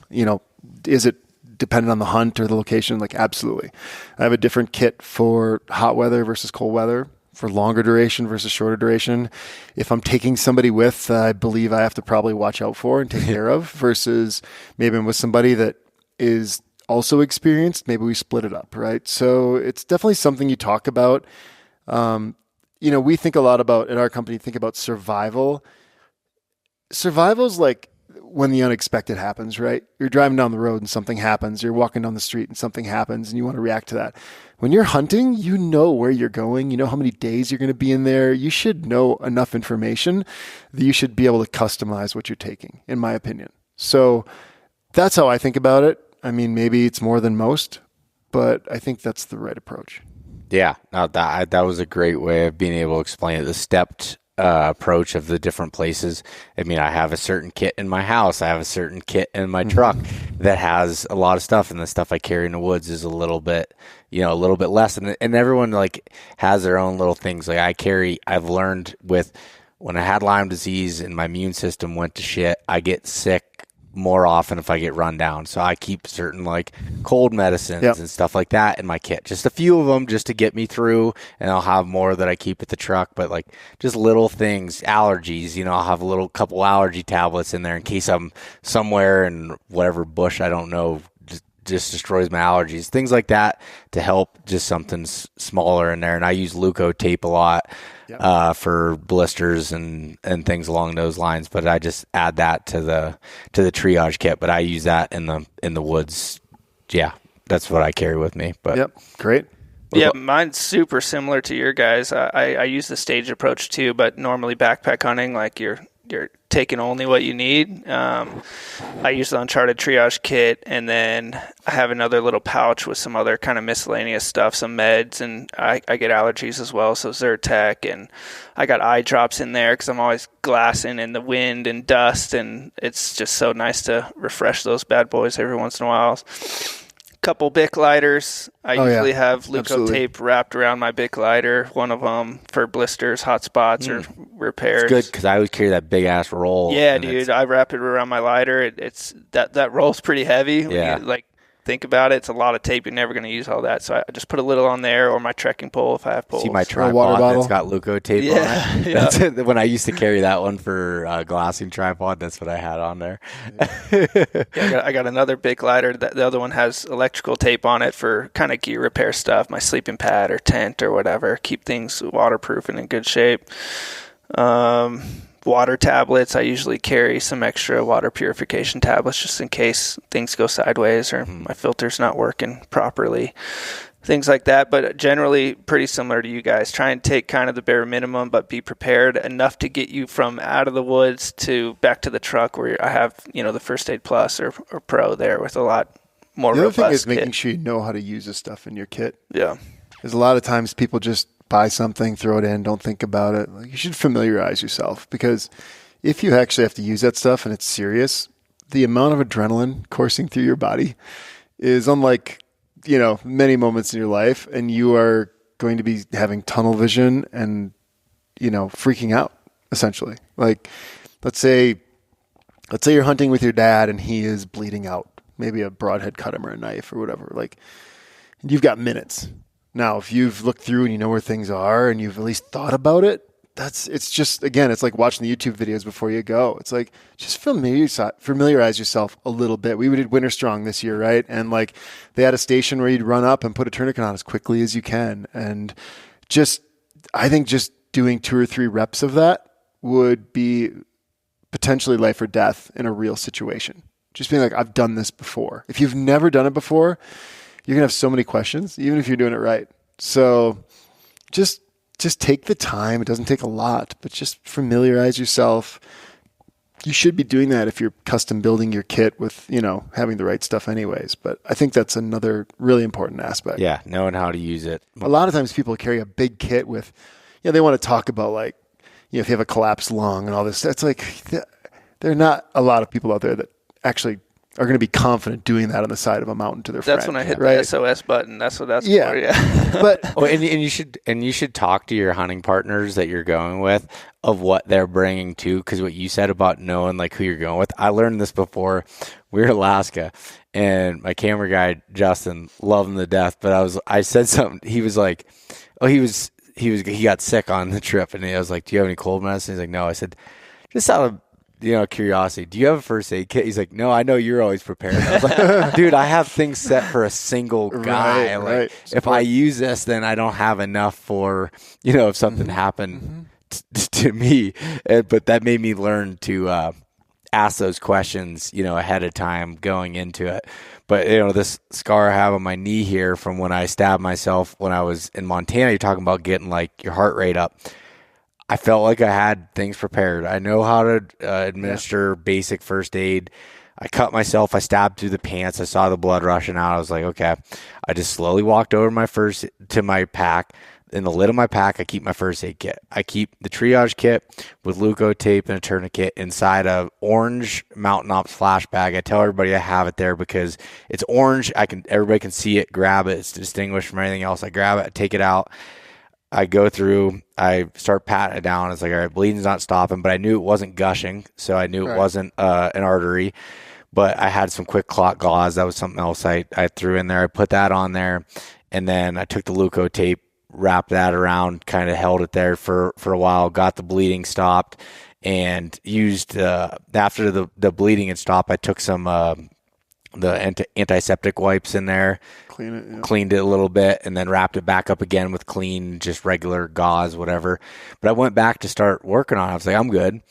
is it dependent on the hunt or the location? Like, absolutely. I have a different kit for hot weather versus cold weather, for longer duration versus shorter duration. If I'm taking somebody with, I believe I have to probably watch out for and take care of, versus maybe I'm with somebody that is also experienced, maybe we split it up, right? So it's definitely something you talk about. We think a lot about, in our company, think about survival. Survival's like when the unexpected happens, right? You're driving down the road and something happens. You're walking down the street and something happens, and you want to react to that. When you're hunting, you know where you're going. You know how many days you're going to be in there. You should know enough information that you should be able to customize what you're taking, in my opinion. So that's how I think about it. Maybe it's more than most, but I think that's the right approach. Yeah, no, that was a great way of being able to explain it. The stepped approach of the different places. I mean, I have a certain kit in my house. I have a certain kit in my truck that has a lot of stuff, and the stuff I carry in the woods is a little bit less. And everyone like has their own little things. Like I've learned with when I had Lyme disease and my immune system went to shit, I get sick more often if I get run down. So I keep certain like cold medicines and stuff like that in my kit. Just a few of them just to get me through, and I'll have more that I keep at the truck. But like just little things, allergies, I'll have a couple allergy tablets in there in case I'm somewhere in whatever bush I don't know just destroys my allergies. Things like that to help, just something smaller in there. And I use Leuko tape a lot. For blisters and things along those lines, but I just add that to the triage kit. But I use that in the woods. Yeah, that's what I carry with me. But great. Yeah, mine's super similar to your guys. I use the staged approach too, but normally backpack hunting, like you're taking only what you need. I use the Uncharted triage kit, and then I have another little pouch with some other kind of miscellaneous stuff, some meds, and I get allergies as well, so Zyrtec, and I got eye drops in there because I'm always glassing in the wind and dust, and it's just so nice to refresh those bad boys every once in a while. Couple Bic lighters. I usually have Leuko tape wrapped around my Bic lighter, one of them for blisters, hot spots, or repairs. It's good because I always carry that big ass roll. Yeah, dude, I wrap it around my lighter. It's that roll's pretty heavy. Yeah. When you, think about it, it's a lot of tape. You're never going to use all that, so I just put a little on there, or my trekking pole if I have poles. See my tripod that's got Leuko tape on it? Yeah. That's it. When I used to carry that one for glassing tripod, that's what I had on there. I got another big lighter. The other one has electrical tape on it for kind of gear repair stuff, my sleeping pad or tent or whatever, keep things waterproof and in good shape. Water tablets. I usually carry some extra water purification tablets just in case things go sideways or my filter's not working properly. Things like that, but generally pretty similar to you guys. Try and take kind of the bare minimum, but be prepared enough to get you from out of the woods to back to the truck where I have, the First Aid Plus or Pro there with a lot more robust The other thing is kit. making sure you know how to use this stuff in your kit. Yeah. Because a lot of times people just buy something, throw it in, don't think about it. You should familiarize yourself, because if you actually have to use that stuff and it's serious, the amount of adrenaline coursing through your body is unlike, many moments in your life, and you are going to be having tunnel vision and, freaking out essentially. Like, let's say you're hunting with your dad and he is bleeding out, maybe a broadhead cut him or a knife or whatever. Like, you've got minutes. Now, if you've looked through and you know where things are and you've at least thought about it, it's like watching the YouTube videos before you go. It's like, just familiarize yourself a little bit. We did Winter Strong this year, right? And they had a station where you'd run up and put a tourniquet on as quickly as you can. And I think just doing 2 or 3 reps of that would be potentially life or death in a real situation. Just being like, I've done this before. If you've never done it before, you're going to have so many questions, even if you're doing it right. So just take the time. It doesn't take a lot, but just familiarize yourself. You should be doing that if you're custom building your kit with, having the right stuff anyways. But I think that's another really important aspect. Yeah, knowing how to use it. A lot of times people carry a big kit with, they want to talk about if you have a collapsed lung and all this. That's there are not a lot of people out there that actually are going to be confident doing that on the side of a mountain to their friend. That's when I hit the SOS button. That's what that's for. Yeah. But and you should talk to your hunting partners that you're going with of what they're bringing too, because what you said about knowing who you're going with. I learned this before. We were in Alaska, and my camera guy Justin loved him to death. But I said something. He was like, he got sick on the trip, and I was like, "Do you have any cold medicine?" He's like, "No." I said, "Just out of curiosity, do you have a first aid kit?" He's like, "No, I know you're always prepared." I was like, "Dude, I have things set for a single guy. Right. If I use this, then I don't have enough for, if something happened to me." But that made me learn to ask those questions, ahead of time going into it. But, this scar I have on my knee here from when I stabbed myself when I was in Montana, you're talking about getting your heart rate up. I felt like I had things prepared. I know how to administer basic first aid. I cut myself. I stabbed through the pants. I saw the blood rushing out. I was like, okay. I just slowly walked over to my pack, in the lid of my pack, I keep my first aid kit. I keep the triage kit with Leuco tape and a tourniquet inside a orange Mountain Ops flash bag. I tell everybody I have it there because it's orange. Everybody can see it, grab it. It's distinguished from anything else. I grab it, I take it out. I go through, I start patting it down. It's like, all right, bleeding's not stopping, but I knew it wasn't gushing, so I knew it wasn't an artery. But I had some quick clot gauze. That was something else I threw in there. I put that on there, and then I took the Leuco tape, wrapped that around, kind of held it there for a while, got the bleeding stopped, and used, after the bleeding had stopped, I took some the antiseptic wipes in there, cleaned it a little bit, and then wrapped it back up again with clean, just regular gauze, whatever. But I went back to start working on it. I was like, I'm good.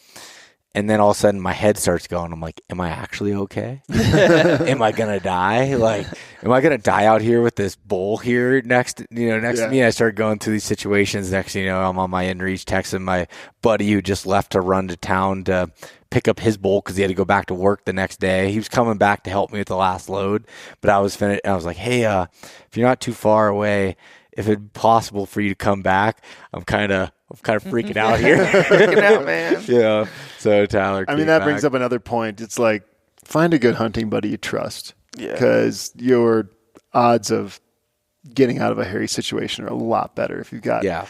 And then all of a sudden my head starts going. I'm like, am I actually okay? Am I going to die? Like, am I going to die out here with this bowl here next to me? And I started going through these situations. Next thing you know, I'm on my InReach texting my buddy who just left to run to town to pick up his bowl because he had to go back to work the next day. He was coming back to help me with the last load, but I was finished. I was like, hey, if you're not too far away, if it'd be possible for you to come back, I'm kind of freaking out here. Freaking out, man. Yeah. So Tyler, I mean, that brings up another point. It's like, find a good hunting buddy you trust. Yeah. Because your odds of getting out of a hairy situation are a lot better if you've got a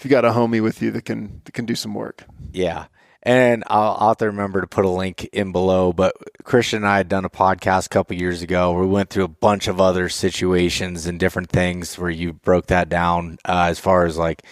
homie with you that can do some work. Yeah. And I'll have to remember to put a link in below, but Christian and I had done a podcast a couple years ago where we went through a bunch of other situations and different things where you broke that down as far as like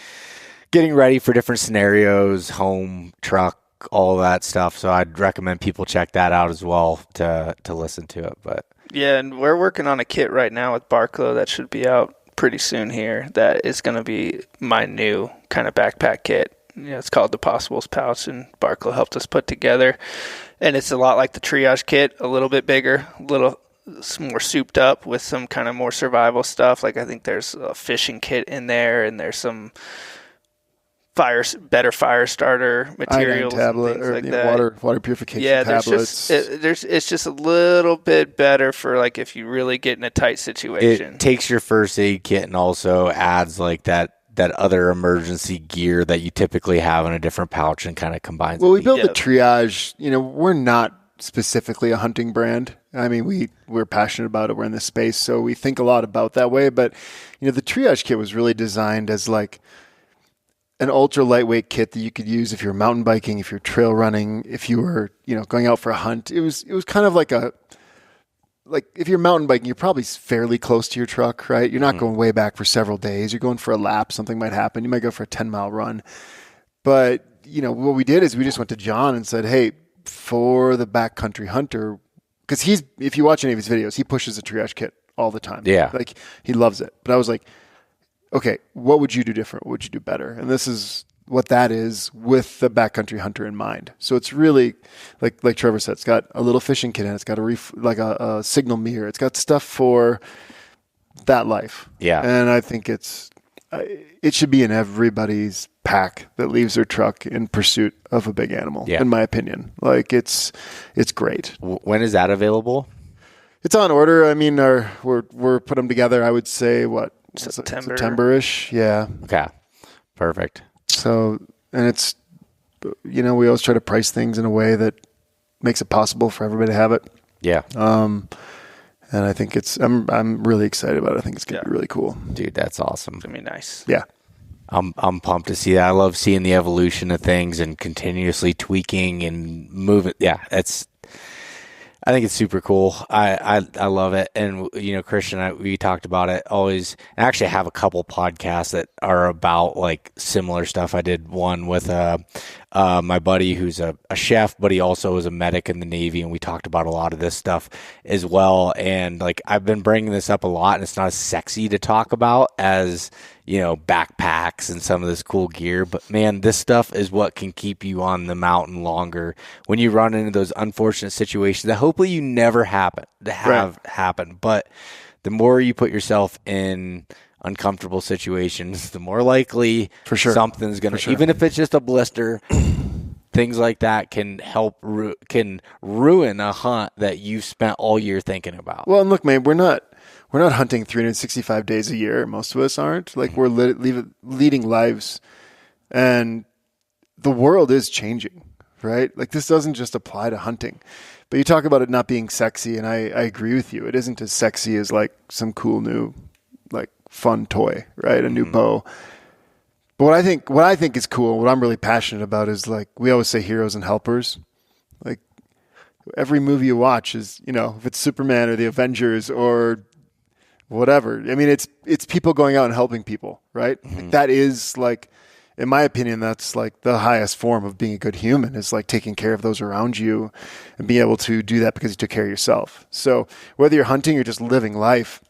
getting ready for different scenarios, home, truck, all that stuff. So I'd recommend people check that out as well to listen to it. But yeah, and we're working on a kit right now with Barclo that should be out pretty soon here. That is going to be my new kind of backpack kit. Yeah, it's called the Possibles Pouch, and Barclo helped us put together. And it's a lot like the triage kit, a little bit bigger, a little more souped up with some kind of more survival stuff. Like I think there's a fishing kit in there, and there's some better fire starter materials, tablet, things or like that. Water purification tablets. It's just a little bit better for like if you really get in a tight situation. It takes your first aid kit and also adds like that other emergency gear that you typically have in a different pouch and kind of combines. Well, we built the triage. We're not specifically a hunting brand. I mean, we're passionate about it. We're in this space, so we think a lot about that way. But the triage kit was really designed as like an ultra lightweight kit that you could use if you're mountain biking, if you're trail running, if you were going out for a hunt. It was kind of like if you're mountain biking, you're probably fairly close to your truck, right? You're not going way back for several days. You're going for a lap. Something might happen. You might go for a 10-mile run. But, what we did is we just went to John and said, hey, for the backcountry hunter, because if you watch any of his videos, he pushes a triage kit all the time. Yeah. Like, he loves it. But I was like, okay, what would you do different? What would you do better? And this is what that is with the backcountry hunter in mind. So it's really like Trevor said, it's got a little fishing kit in it. It's got a signal mirror. It's got stuff for that life. Yeah. And I think it should be in everybody's pack that leaves their truck in pursuit of a big animal, in my opinion. Like it's great. When is that available? It's on order. I mean, we're putting them together. I would say September-ish. Yeah. Okay. Perfect. So, and it's, we always try to price things in a way that makes it possible for everybody to have it. Yeah. And I think I'm really excited about it. I think it's going to be really cool. Dude, that's awesome. It's going to be nice. Yeah. I'm pumped to see that. I love seeing the evolution of things and continuously tweaking and moving. Yeah, I think it's super cool. I love it. And, Christian, we talked about it always. I actually have a couple podcasts that are about like similar stuff. I did one with my buddy who's a chef, but he also is a medic in the Navy. And we talked about a lot of this stuff as well. And like, I've been bringing this up a lot, and it's not as sexy to talk about as, backpacks and some of this cool gear. But man, this stuff is what can keep you on the mountain longer when you run into those unfortunate situations that hopefully you never happen. But the more you put yourself in uncomfortable situations, the more likely something's going to, even if it's just a blister, things like that can ruin a hunt that you've spent all year thinking about. Well, and look, man, we're not not hunting 365 days a year. Most of us aren't. Like we're leading lives, and the world is changing, right? Like this doesn't just apply to hunting. But you talk about it not being sexy, and I agree with you. It isn't as sexy as like some cool new, like fun toy, right? A new bow. But what I think is cool, what I'm really passionate about is like we always say heroes and helpers. Like every movie you watch is, if it's Superman or the Avengers or whatever. I mean, it's people going out and helping people, right? Like that is like, in my opinion, that's like the highest form of being a good human, is like taking care of those around you and being able to do that because you took care of yourself. So whether you're hunting or just living life,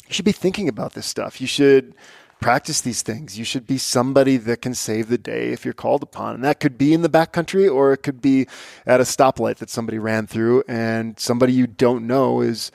you should be thinking about this stuff. You should practice these things. You should be somebody that can save the day if you're called upon. And that could be in the backcountry, or it could be at a stoplight that somebody ran through and somebody you don't know is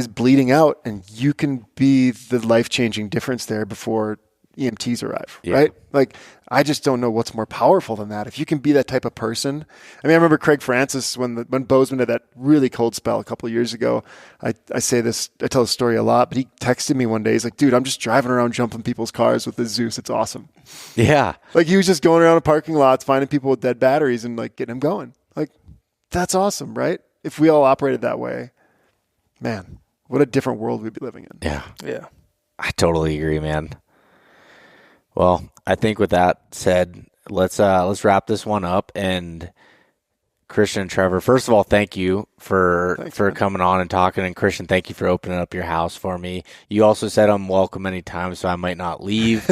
bleeding out, and you can be the life-changing difference there before EMTs arrive, right? Like, I just don't know what's more powerful than that. If you can be that type of person. I mean, I remember Craig Francis when Bozeman had that really cold spell a couple of years ago. I tell this story a lot, but he texted me one day. He's like, dude, I'm just driving around jumping people's cars with the Zeus. It's awesome. Yeah. Like he was just going around the parking lots, finding people with dead batteries and like getting them going. Like, that's awesome, right? If we all operated that way, man, what a different world we'd be living in. Yeah. Yeah. I totally agree, man. Well, I think with that said, let's wrap this one up. And Christian and Trevor, first of all, thank you for coming on and talking. And Christian, thank you for opening up your house for me. You also said I'm welcome anytime, so I might not leave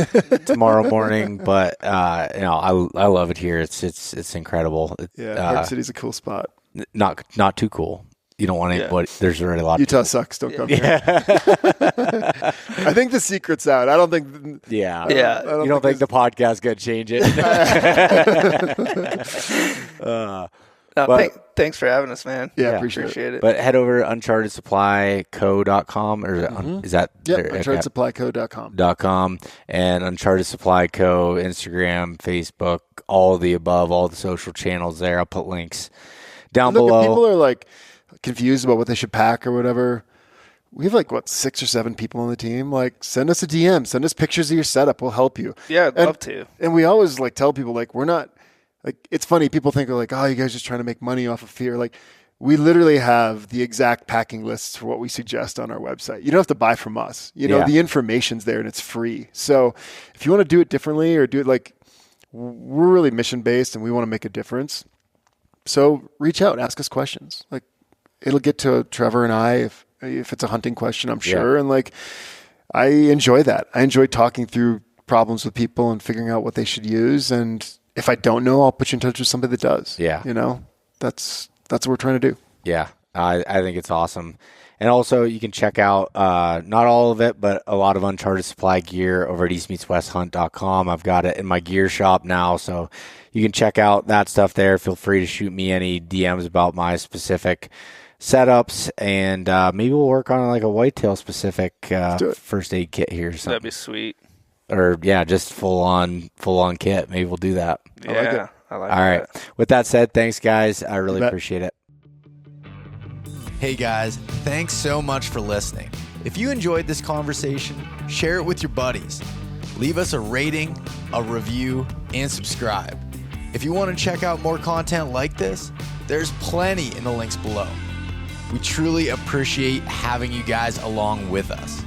tomorrow morning. But I love it here. It's incredible. Park City's a cool spot. Not too cool. You don't want anybody. Yeah. There's already a lot. Utah sucks. Don't come here. I think the secret's out. I don't think. Yeah. Yeah. You don't think the podcast gonna change it? Thanks for having us, man. Yeah, appreciate it. But head over to unchartedsupplyco.com, or is that? unchartedsupplyco.com. And Uncharted Supply Co. Instagram, Facebook, all of the above, all the social channels there. I'll put links down below. People are like confused about what they should pack or whatever. We have 6 or 7 people on the team. Like, send us a DM, send us pictures of your setup. We'll help you. Yeah, I'd love to. And we always tell people we're not it's funny. People think oh, you guys are just trying to make money off of fear. Like, we literally have the exact packing lists for what we suggest on our website. You don't have to buy from us. The information's there and it's free. So if you want to do it differently or do it we're really mission based and we want to make a difference. So reach out, ask us questions. It'll get to Trevor and I if it's a hunting question, I'm sure. Yeah. And I enjoy that. I enjoy talking through problems with people and figuring out what they should use. And if I don't know, I'll put you in touch with somebody that does. Yeah. That's what we're trying to do. Yeah. I think it's awesome. And also you can check out, not all of it, but a lot of Uncharted Supply gear over at eastmeetswesthunt.com. I've got it in my gear shop now, so you can check out that stuff there. Feel free to shoot me any DMs about my specific setups, and maybe we'll work on a whitetail specific first aid kit here or something. That'd be sweet. Or just full on kit. Maybe we'll do that. Yeah, I like it. All right. With that said, thanks guys. I really appreciate it. Hey guys, thanks so much for listening. If you enjoyed this conversation, share it with your buddies. Leave us a rating, a review, and subscribe. If you want to check out more content like this, there's plenty in the links below. We truly appreciate having you guys along with us.